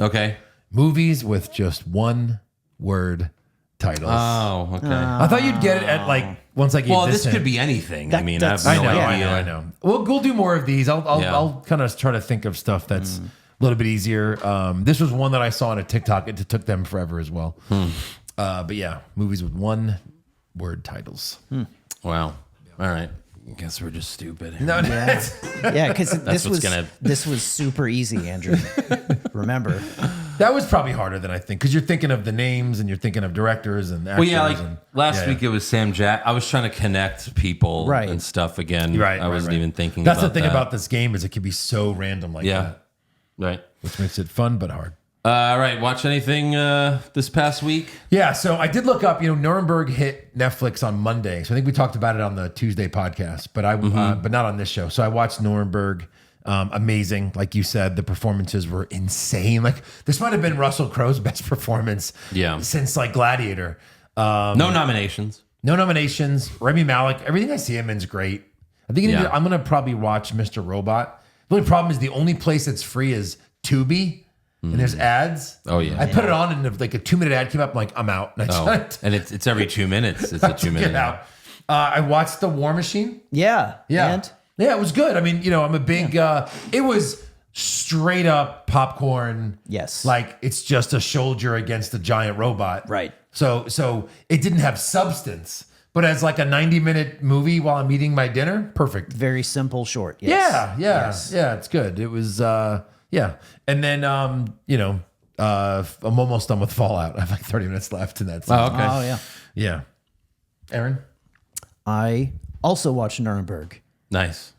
Speaker 3: Okay.
Speaker 4: Movies with just one word titles.
Speaker 3: Oh, okay.
Speaker 4: I thought you'd get it at like once I gave
Speaker 3: well,
Speaker 4: this
Speaker 3: this could
Speaker 4: hint.
Speaker 3: be anything. I mean, I have
Speaker 5: that's-
Speaker 3: no
Speaker 4: I
Speaker 3: idea.
Speaker 4: know. We'll do more of these. I'll
Speaker 3: Yeah.
Speaker 4: kind of try to think of stuff that's a little bit easier. This was one that I saw on a TikTok. It took them forever as well. But yeah, movies with one word titles.
Speaker 3: Wow. All right. I guess we're just stupid.
Speaker 4: No,
Speaker 5: Yeah, because this
Speaker 3: what's
Speaker 5: was
Speaker 3: gonna-
Speaker 5: this was super easy, Andrew. Remember?
Speaker 4: that was probably harder than I think because you're thinking of the names and you're thinking of directors and actors.
Speaker 3: Well, yeah, like
Speaker 4: and,
Speaker 3: last week it was Sam Jack. I was trying to connect people
Speaker 5: Right.
Speaker 3: and stuff again.
Speaker 4: Right,
Speaker 3: I wasn't
Speaker 4: right.
Speaker 3: even thinking
Speaker 4: That's
Speaker 3: about
Speaker 4: the thing
Speaker 3: that.
Speaker 4: about this game is it can be so random like
Speaker 3: Yeah.
Speaker 4: that,
Speaker 3: Right.
Speaker 4: which makes it fun but hard.
Speaker 3: All right. Watch anything this past week?
Speaker 4: Yeah, so I did look up. Nuremberg hit Netflix on Monday, so I think we talked about it on the Tuesday podcast, but but not on this show. So I watched Nuremberg. Amazing, like you said, the performances were insane. Like this might have been Russell Crowe's best performance,
Speaker 3: Yeah.
Speaker 4: since like Gladiator.
Speaker 3: No nominations.
Speaker 4: No nominations. Rami Malek, everything I see him in is great. I think
Speaker 3: Yeah.
Speaker 4: I'm gonna probably watch Mr. Robot. The only problem is the only place that's free is Tubi. And there's ads.
Speaker 3: Oh, yeah.
Speaker 4: I put it on and if like a 2-minute ad came up, I'm like, I'm out. And I
Speaker 3: Oh,
Speaker 4: tried
Speaker 3: and it's every 2 minutes. It's a 2 minute.
Speaker 4: get out. I watched The War Machine.
Speaker 5: Yeah.
Speaker 4: Yeah.
Speaker 5: And
Speaker 4: Yeah, it was good. I mean, I'm a big, it was straight up popcorn.
Speaker 5: Yes.
Speaker 4: Like it's just a soldier against a giant robot.
Speaker 5: Right.
Speaker 4: So it didn't have substance, but as like a 90-minute movie while I'm eating my dinner, perfect.
Speaker 5: very simple, short. Yes.
Speaker 4: Yeah, it's good. It was, yeah. And then, I'm almost done with Fallout. I have like 30 minutes left in that.
Speaker 3: Oh, okay.
Speaker 5: Oh yeah.
Speaker 4: Yeah. Aaron?
Speaker 5: I also watched Nuremberg.
Speaker 3: Nice.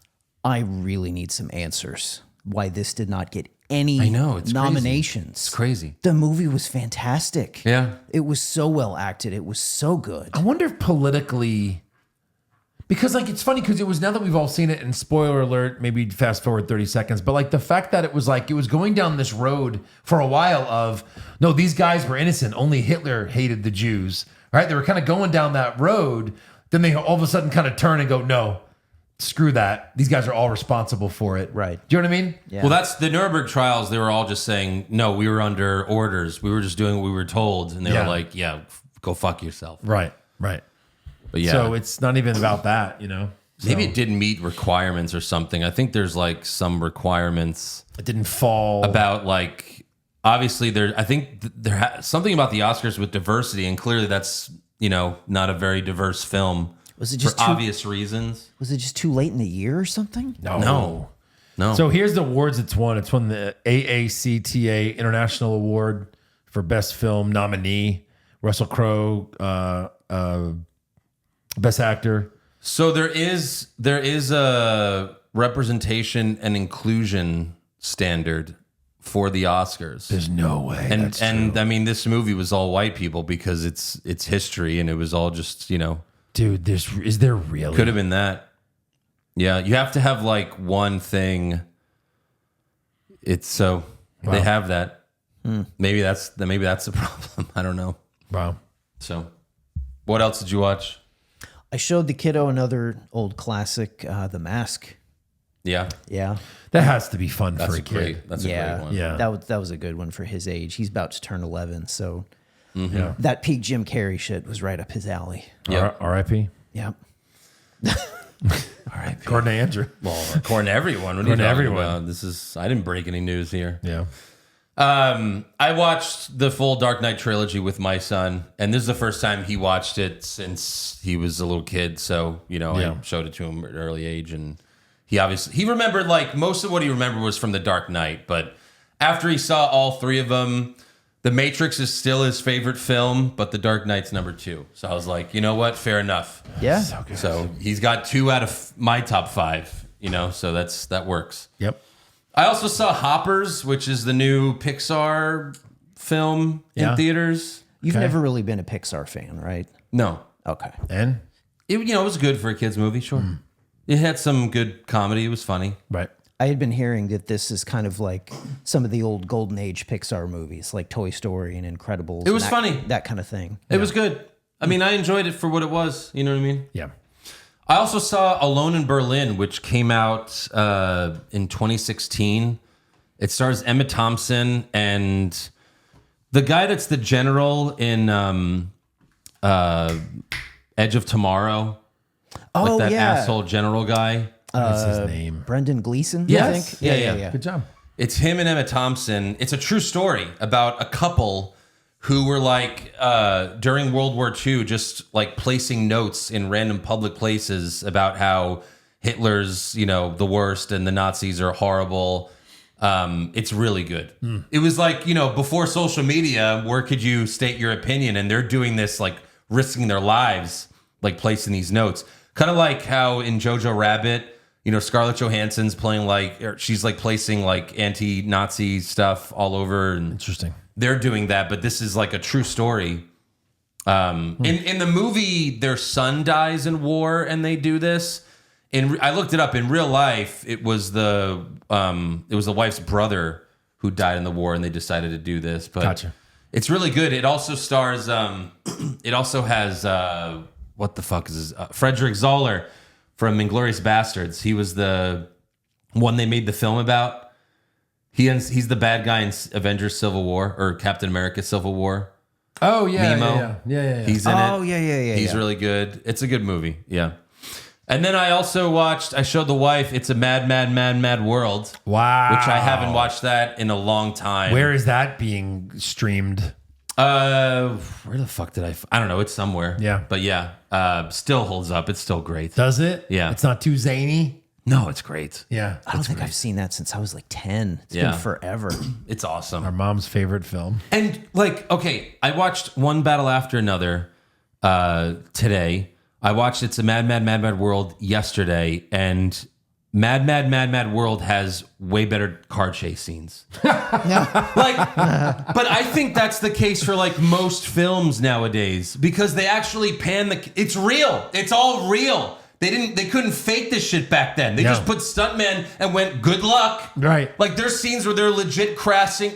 Speaker 5: I really need some answers. Why this did not get any
Speaker 3: I know, it's crazy.
Speaker 5: nominations.
Speaker 3: It's crazy.
Speaker 5: The movie was fantastic.
Speaker 3: Yeah.
Speaker 5: It was so well acted. It was so good.
Speaker 4: I wonder if politically, because like it's funny because it was now that we've all seen it, and spoiler alert, maybe fast forward 30 seconds, but like the fact that it was going down this road for a while of no, these guys were innocent, only Hitler hated the Jews, right? They were kind of going down that road. Then they all of a sudden kind of turn and go, no, screw that. These guys are all responsible for it.
Speaker 5: Right.
Speaker 4: Do you know what I mean?
Speaker 5: Yeah.
Speaker 3: Well, that's the Nuremberg trials. They were all just saying, no, we were under orders. We were just doing what we were told. And they
Speaker 4: Yeah.
Speaker 3: were like, yeah, go fuck yourself.
Speaker 4: Right.
Speaker 3: But yeah.
Speaker 4: So it's not even about that,
Speaker 3: Maybe it didn't meet requirements or something. I think there's like some requirements
Speaker 4: It didn't fall.
Speaker 3: about like obviously I think something about the Oscars with diversity, and clearly that's not a very diverse film.
Speaker 5: Was it just
Speaker 3: for obvious reasons?
Speaker 5: Was it just too late in the year or something?
Speaker 3: No.
Speaker 4: So here's the awards it's won. It's won the AACTA International Award for Best Film nominee. Russell Crowe, Best Actor.
Speaker 3: So there is a representation and inclusion standard for the Oscars.
Speaker 4: There's no way.
Speaker 3: And I mean, this movie was all white people because it's history, and it was all just
Speaker 4: dude, is there really?
Speaker 3: could have been that. Yeah, you have to have like one thing. They have that. Maybe that's the problem. I don't know.
Speaker 4: Wow.
Speaker 3: So, what else did you watch?
Speaker 5: I showed the kiddo another old classic, The Mask.
Speaker 3: Yeah,
Speaker 5: Yeah.
Speaker 4: That has to be fun
Speaker 3: that's
Speaker 4: for a kid.
Speaker 3: That's a great one.
Speaker 4: Yeah.
Speaker 5: That was a good one for his age. He's about to turn 11, so
Speaker 4: Yeah.
Speaker 5: that peak Jim Carrey shit was right up his alley.
Speaker 3: Yeah.
Speaker 4: R.I.P.
Speaker 5: Yep.
Speaker 3: All right.
Speaker 4: According to Andrew.
Speaker 3: Well, according to everyone. What are you
Speaker 4: According to
Speaker 3: talking
Speaker 4: everyone.
Speaker 3: about? I didn't break any news here.
Speaker 4: Yeah.
Speaker 3: I watched the full Dark Knight trilogy with my son, and this is the first time he watched it since he was a little kid. So, I showed it to him at an early age, and he remembered, like, most of what he remembered was from the Dark Knight. But after he saw all three of them, The Matrix is still his favorite film, but The Dark Knight's number 2. So I was like, you know what? Fair enough.
Speaker 5: Yeah.
Speaker 4: So good.
Speaker 3: So he's got 2 out of my top 5, so that works.
Speaker 4: Yep.
Speaker 3: I also saw Hoppers, which is the new Pixar film
Speaker 4: Yeah.
Speaker 3: in theaters.
Speaker 5: You've
Speaker 4: Okay.
Speaker 5: never really been a Pixar fan, right?
Speaker 3: No.
Speaker 5: Okay.
Speaker 4: And?
Speaker 3: It was good for a kid's movie, sure. It had some good comedy. It was funny.
Speaker 4: Right.
Speaker 5: I had been hearing that this is kind of like some of the old Golden Age Pixar movies, like Toy Story and Incredibles.
Speaker 3: It was
Speaker 5: and
Speaker 3: funny.
Speaker 5: That kind of thing.
Speaker 3: It was good. I mean, I enjoyed it for what it was. You know what I mean?
Speaker 4: Yeah.
Speaker 3: I also saw Alone in Berlin, which came out in 2016. It stars Emma Thompson and the guy that's the general in Edge of Tomorrow.
Speaker 5: Oh,
Speaker 3: like that
Speaker 5: yeah.
Speaker 3: asshole general guy.
Speaker 4: What's his name?
Speaker 5: Brendan Gleeson, I
Speaker 3: Yes.
Speaker 5: think?
Speaker 3: Yeah.
Speaker 4: Good job.
Speaker 3: It's him and Emma Thompson. It's a true story about a couple who were like during World War II, just like placing notes in random public places about how Hitler's, the worst and the Nazis are horrible. It's really good. It was like, before social media, where could you state your opinion? And they're doing this, like risking their lives, like placing these notes. Kind of like how in Jojo Rabbit, Scarlett Johansson's playing she's like placing like anti-Nazi stuff all over. And
Speaker 4: Interesting.
Speaker 3: they're doing that, but this is like a true story. In the movie, their son dies in war, and they do this. I looked it up. In real life, it was the wife's brother who died in the war, and they decided to do this. But
Speaker 4: Gotcha.
Speaker 3: It's really good. It also stars. It also has what the fuck is his? Frederick Zoller from Inglourious Bastards. He was the one they made the film about. He's the bad guy in Avengers Civil War or Captain America Civil War.
Speaker 4: Oh, yeah.
Speaker 3: Nemo.
Speaker 4: Yeah.
Speaker 3: He's in it.
Speaker 5: Oh, yeah.
Speaker 3: He's really good. It's a good movie. Yeah. And then I also I showed the wife, It's a Mad World.
Speaker 4: Wow.
Speaker 3: Which I haven't watched that in a long time.
Speaker 4: Where is that being streamed?
Speaker 3: Where the fuck did I don't know. It's somewhere.
Speaker 4: Yeah.
Speaker 3: But yeah, still holds up. It's still great.
Speaker 4: Does it?
Speaker 3: Yeah.
Speaker 4: It's not too zany?
Speaker 3: No, it's great.
Speaker 4: Yeah.
Speaker 5: I don't think I've seen that since I was like 10. It's
Speaker 3: Yeah.
Speaker 5: been forever.
Speaker 3: It's awesome.
Speaker 4: Our mom's favorite film.
Speaker 3: And okay, I watched one battle after another today. I watched It's a Mad World yesterday, and Mad World has way better car chase scenes. But I think that's the case for like most films nowadays because they actually it's real. It's all real. They couldn't fake this shit back then. They just put stuntmen and went, good luck.
Speaker 4: Right.
Speaker 3: Like there's scenes where they're legit crashing,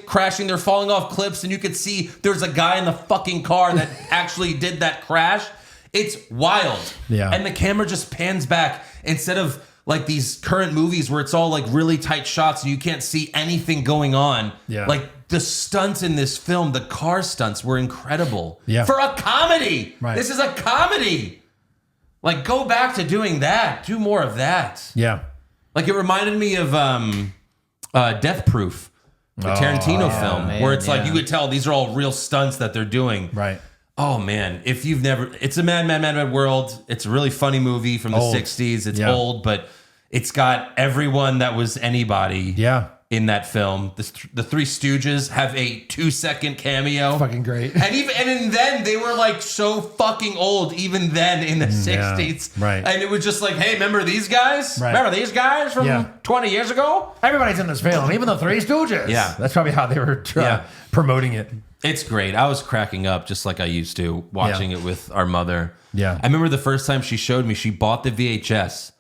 Speaker 3: they're falling off cliffs, and you could see there's a guy in the fucking car that actually did that crash. It's wild.
Speaker 4: Yeah.
Speaker 3: And the camera just pans back instead of like these current movies where it's all like really tight shots and you can't see anything going on.
Speaker 4: Yeah.
Speaker 3: Like the stunts in this film, the car stunts were incredible.
Speaker 4: Yeah.
Speaker 3: For a comedy.
Speaker 4: Right.
Speaker 3: This is a comedy. Like, go back to doing that. Do more of that.
Speaker 4: Yeah.
Speaker 3: Like, it reminded me of Death Proof, the Tarantino film,
Speaker 5: man,
Speaker 3: where it's like,
Speaker 5: yeah.
Speaker 3: you could tell these are all real stunts that they're doing.
Speaker 4: Right.
Speaker 3: Oh, man. If you've never... It's a Mad World. It's a really funny movie from the
Speaker 4: Old.
Speaker 3: 60s. It's
Speaker 4: Yeah.
Speaker 3: old, but it's got everyone that was anybody
Speaker 4: Yeah.
Speaker 3: in that film. The Three Stooges have a 2-second cameo.
Speaker 4: Fucking great.
Speaker 3: And then they were like so fucking old, even then in the 60s.
Speaker 4: right.
Speaker 3: And it was just like, hey, remember these guys?
Speaker 4: Right.
Speaker 3: Remember these guys from
Speaker 4: Yeah.
Speaker 3: 20 years ago?
Speaker 4: Everybody's in this film, even the Three Stooges.
Speaker 3: Yeah.
Speaker 4: That's probably how they were promoting it.
Speaker 3: It's great. I was cracking up just like I used to, watching it with our mother.
Speaker 4: Yeah.
Speaker 3: I remember the first time she showed me, she bought the VHS.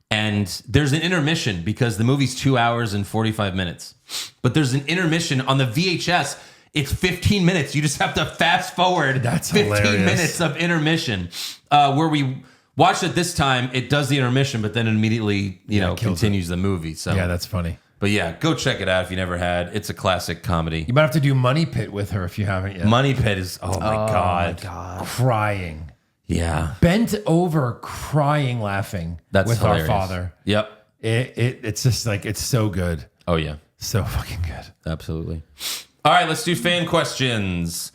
Speaker 3: And there's an intermission because the movie's 2 hours and 45 minutes. But there's an intermission on the VHS. It's 15 minutes. You just have to fast forward.
Speaker 4: That's
Speaker 3: 15
Speaker 4: hilarious.
Speaker 3: minutes of intermission. Where we watched it this time, it does the intermission, but then immediately,
Speaker 4: kills
Speaker 3: continues the movie. So
Speaker 4: Yeah, that's funny.
Speaker 3: But yeah, go check it out if you never had. It's a classic comedy.
Speaker 4: You might have to do Money Pit with her if you haven't yet.
Speaker 3: Money Pit is oh my god.
Speaker 4: Crying.
Speaker 3: Yeah.
Speaker 4: Bent over, crying, laughing
Speaker 3: That's
Speaker 4: with
Speaker 3: hilarious.
Speaker 4: our father.
Speaker 3: Yep.
Speaker 4: It's just like, it's so good.
Speaker 3: Oh yeah.
Speaker 4: So fucking good.
Speaker 3: Absolutely. All right, let's do fan questions.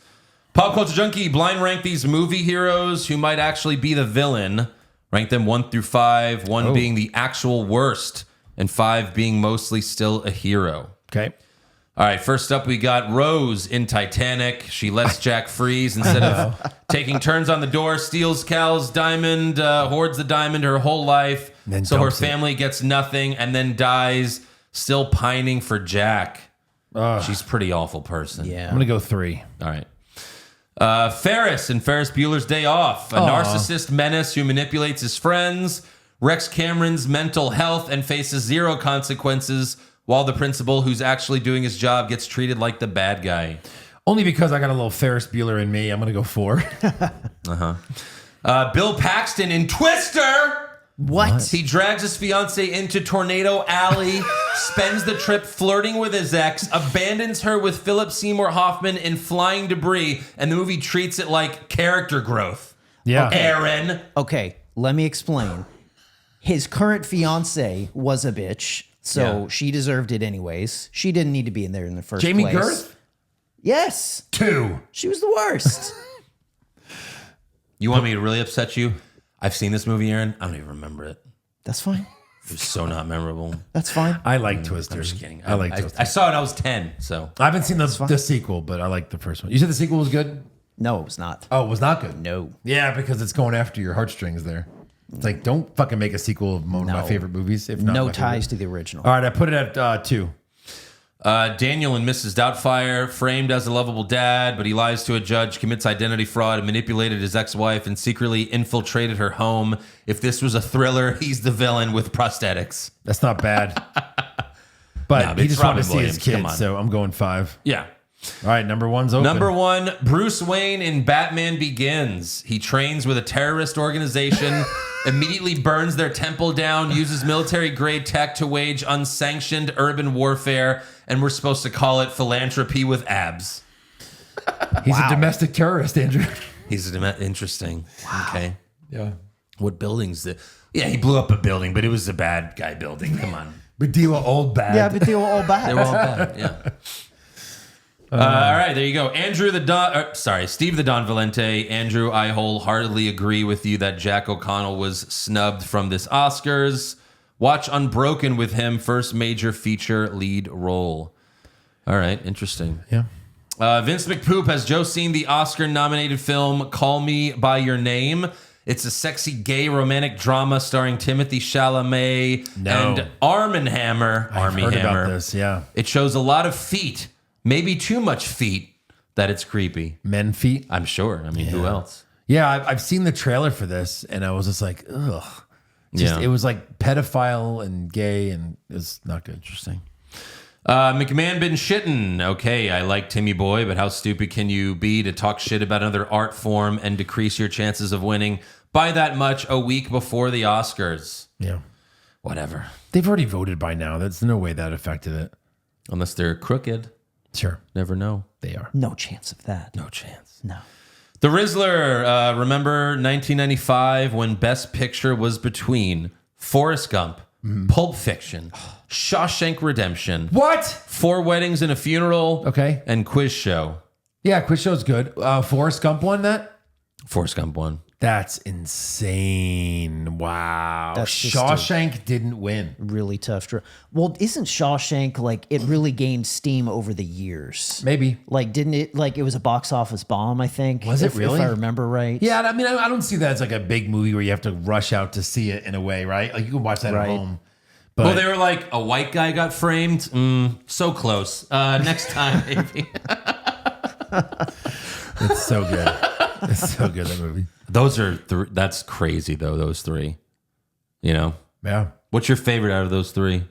Speaker 3: Pop Culture Junkie, blind rank these movie heroes who might actually be the villain. Rank them 1 through 5, 1 being the actual worst, and 5 being mostly still a hero.
Speaker 4: Okay.
Speaker 3: All right, first up, we got Rose in Titanic. She lets Jack freeze instead of taking turns on the door, steals Cal's diamond, hoards the diamond her whole life.
Speaker 4: Then
Speaker 3: So her
Speaker 4: dumps it.
Speaker 3: family gets nothing and then dies, still pining for Jack. She's a pretty awful person.
Speaker 5: Yeah.
Speaker 4: I'm going to go 3.
Speaker 3: All right. Ferris in Ferris Bueller's Day Off. A narcissist menace who manipulates his friends, wrecks Cameron's mental health, and faces 0 consequences, while the principal, who's actually doing his job, gets treated like the bad guy.
Speaker 4: Only because I got a little Ferris Bueller in me. I'm going to go 4.
Speaker 3: Bill Paxton in Twister.
Speaker 5: What?
Speaker 3: He drags his fiancée into Tornado Alley, spends the trip flirting with his ex, abandons her with Philip Seymour Hoffman in Flying Debris, and the movie treats it like character growth.
Speaker 4: Yeah.
Speaker 3: Aaron.
Speaker 5: Okay, let me explain. His current fiance was a bitch, so
Speaker 3: Yeah.
Speaker 5: she deserved it anyways. She didn't need to be in there in the first
Speaker 4: Jamie
Speaker 5: place.
Speaker 4: Girth?
Speaker 5: Yes.
Speaker 4: 2.
Speaker 5: She was the worst.
Speaker 3: You want me to really upset you? I've seen this movie, Aaron. I don't even remember it.
Speaker 5: That's fine.
Speaker 3: It was so not memorable.
Speaker 5: That's fine.
Speaker 4: I like Twister.
Speaker 3: I'm just kidding.
Speaker 4: I like Twister.
Speaker 3: I saw it when I was 10, so.
Speaker 4: I haven't seen the sequel, but I like the first one. You said the sequel was good?
Speaker 5: No, it was not.
Speaker 4: Oh, it was not good?
Speaker 5: No.
Speaker 4: Yeah, because it's going after your heartstrings there. It's like, don't fucking make a sequel of one of my
Speaker 5: No.
Speaker 4: favorite movies. If not
Speaker 5: No
Speaker 4: my
Speaker 5: ties
Speaker 4: favorite.
Speaker 5: to the original.
Speaker 4: All right, I put it at 2.
Speaker 3: Daniel and Mrs. Doubtfire, framed as a lovable dad, but he lies to a judge, commits identity fraud, and manipulated his ex-wife and secretly infiltrated her home. If this was a thriller, he's the villain with prosthetics.
Speaker 4: That's not bad. But
Speaker 3: but
Speaker 4: he
Speaker 3: it's
Speaker 4: just wanted
Speaker 3: Robin
Speaker 4: to see his
Speaker 3: Williams. Come on.
Speaker 4: kids, so I'm going 5.
Speaker 3: Yeah.
Speaker 4: All right, number 1's open.
Speaker 3: Number 1, Bruce Wayne in Batman Begins. He trains with a terrorist organization, immediately burns their temple down, uses military-grade tech to wage unsanctioned urban warfare, and we're supposed to call it philanthropy with abs.
Speaker 4: He's a domestic terrorist, Andrew.
Speaker 3: He's interesting. Okay.
Speaker 4: Yeah.
Speaker 3: What building's the... Yeah, he blew up a building, but it was a bad guy building. Come on.
Speaker 4: But deal old bad.
Speaker 5: Yeah, but they were all bad.
Speaker 3: They were all bad, yeah. All right, there you go. Steve the Don Valente. Andrew, I wholeheartedly agree with you that Jack O'Connell was snubbed from this Oscars. Watch Unbroken with him, first major feature lead role. All right, interesting.
Speaker 4: Yeah.
Speaker 3: Vince McPoop, has Joe seen the Oscar-nominated film Call Me By Your Name? It's a sexy gay romantic drama starring Timothée Chalamet and Armie Hammer.
Speaker 4: I've heard about this, yeah.
Speaker 3: It shows a lot of feet, maybe too much feet, that it's creepy.
Speaker 4: Men feet.
Speaker 3: I'm sure. I mean, who else?
Speaker 4: Yeah, I've seen the trailer for this, and I was just like, ugh. It was like pedophile and gay, and it was not good.
Speaker 3: Interesting. McMahon been shitting. Okay, I like Timmy Boy, but how stupid can you be to talk shit about another art form and decrease your chances of winning by that much a week before the Oscars?
Speaker 4: Yeah.
Speaker 3: Whatever.
Speaker 4: They've already voted by now. There's no way that affected it.
Speaker 3: Unless they're crooked.
Speaker 4: Sure.
Speaker 3: Never know.
Speaker 4: They are.
Speaker 5: No chance of that.
Speaker 3: No chance.
Speaker 5: No.
Speaker 3: The Rizzler, remember 1995 when Best Picture was between Forrest Gump, Pulp Fiction, Shawshank Redemption,
Speaker 4: What?
Speaker 3: 4 Weddings and a Funeral,
Speaker 4: Okay.
Speaker 3: and Quiz Show.
Speaker 4: Yeah, quiz show's good. Forrest Gump won that?
Speaker 3: Forrest Gump won.
Speaker 4: That's insane. Wow.
Speaker 5: That's just
Speaker 4: Shawshank didn't win.
Speaker 5: Really tough. Well, isn't Shawshank like it really gained steam over the years?
Speaker 4: Maybe.
Speaker 5: Like, didn't it? Like, it was a box office bomb. I think.
Speaker 4: Was it really?
Speaker 5: If I remember right.
Speaker 4: Yeah, I mean, I don't see that as like a big movie where you have to rush out to see it in a way, right? Like you can watch that
Speaker 5: Right.
Speaker 4: at home. But
Speaker 3: Well, they were like, a white guy got framed. So close. Next time, maybe.
Speaker 4: it's so good. It's so good, that movie.
Speaker 3: Those are that's crazy though. Those 3, you know.
Speaker 4: Yeah.
Speaker 3: What's your favorite out of those 3?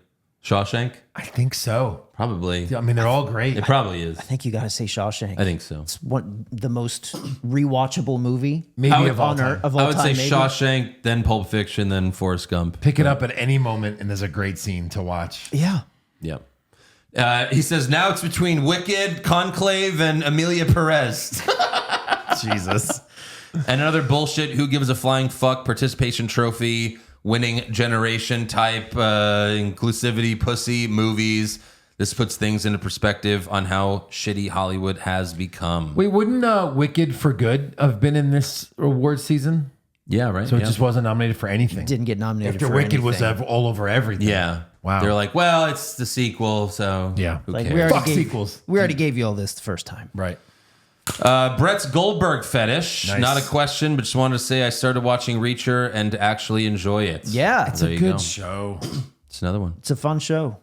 Speaker 3: Shawshank,
Speaker 4: I think so.
Speaker 3: probably.
Speaker 4: I mean, they're all great.
Speaker 3: It probably is.
Speaker 5: I think you got to say Shawshank.
Speaker 3: I think so.
Speaker 5: It's the most rewatchable movie
Speaker 4: Maybe
Speaker 3: would-
Speaker 4: of all
Speaker 5: on
Speaker 4: time.
Speaker 5: earth of all
Speaker 3: I would
Speaker 5: time.
Speaker 3: say
Speaker 5: maybe.
Speaker 3: Shawshank, then Pulp Fiction, then Forrest Gump.
Speaker 4: Pick it up at any moment, and there's a great scene to watch.
Speaker 5: Yeah.
Speaker 3: Yeah. He says now it's between Wicked, Conclave, and Amelia Perez.
Speaker 4: Jesus.
Speaker 3: And another bullshit who gives a flying fuck participation trophy, winning generation type inclusivity pussy movies. This puts things into perspective on how shitty Hollywood has become.
Speaker 4: Wait, wouldn't Wicked for Good have been in this award season?
Speaker 3: Yeah, right.
Speaker 4: So
Speaker 3: yeah.
Speaker 4: it just wasn't nominated for anything.
Speaker 5: Didn't get nominated
Speaker 4: After
Speaker 5: for
Speaker 4: Wicked was
Speaker 5: anything.
Speaker 4: all over everything.
Speaker 3: Yeah.
Speaker 4: Wow.
Speaker 3: They're like, well, it's the sequel, so
Speaker 4: Yeah.
Speaker 3: who
Speaker 5: Like,
Speaker 3: cares?
Speaker 5: we already
Speaker 4: Fuck
Speaker 5: gave,
Speaker 4: sequels.
Speaker 5: We already gave you all this the first time.
Speaker 4: Right.
Speaker 3: Brett's Goldberg fetish.
Speaker 4: Nice.
Speaker 3: Not a question, but just wanted to say I started watching Reacher and actually enjoy it.
Speaker 5: Yeah.
Speaker 3: So
Speaker 5: It's
Speaker 3: there
Speaker 5: a
Speaker 3: you
Speaker 4: Good
Speaker 3: go.
Speaker 4: show.
Speaker 3: It's another one.
Speaker 5: It's a fun show.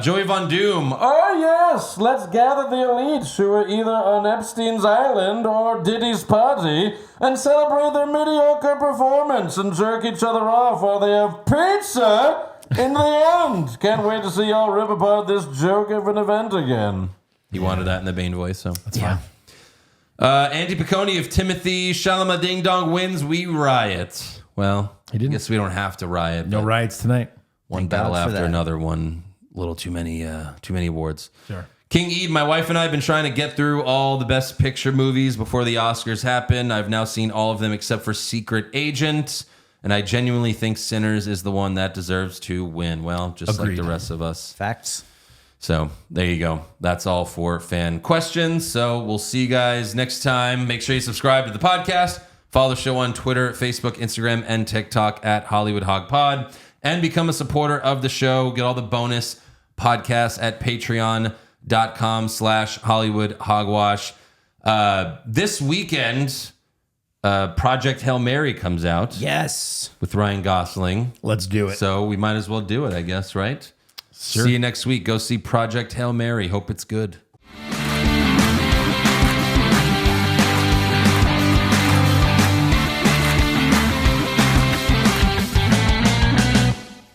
Speaker 3: Joey Von Doom. Oh, yes. Let's gather the elites who are either on Epstein's Island or Diddy's party and celebrate their mediocre performance and jerk each other off while they have pizza in the end. Can't wait to see y'all rip apart this joke of an event again. He wanted that in the Bane voice, so.
Speaker 4: That's fine.
Speaker 3: Andy Piccone of Timothy Chalamet Ding Dong wins. We riot. Well,
Speaker 4: He didn't.
Speaker 3: I guess we don't have to riot.
Speaker 4: No
Speaker 3: but
Speaker 4: riots tonight.
Speaker 3: One
Speaker 5: Thank
Speaker 3: battle
Speaker 5: God for
Speaker 3: after
Speaker 5: that.
Speaker 3: another. One little too many awards.
Speaker 4: Sure.
Speaker 3: King Eid, my wife and I have been trying to get through all the Best Picture movies before the Oscars happen. I've now seen all of them except for Secret Agent, and I genuinely think Sinners is the one that deserves to win. Well, just
Speaker 4: Agreed.
Speaker 3: like the rest of us.
Speaker 5: Facts.
Speaker 3: So there you go. That's all for fan questions. So we'll see you guys next time. Make sure you subscribe to the podcast. Follow the show on Twitter, Facebook, Instagram, and TikTok at Hollywood Hog Pod. And become a supporter of the show. Get all the bonus podcasts at patreon.com/Hollywood Hogwash. This weekend, Project Hail Mary comes out
Speaker 5: Yes.
Speaker 3: with Ryan Gosling.
Speaker 4: Let's do it.
Speaker 3: So we might as well do it, I guess, right?
Speaker 4: Sure.
Speaker 3: See you next week. Go see Project Hail Mary. Hope it's good.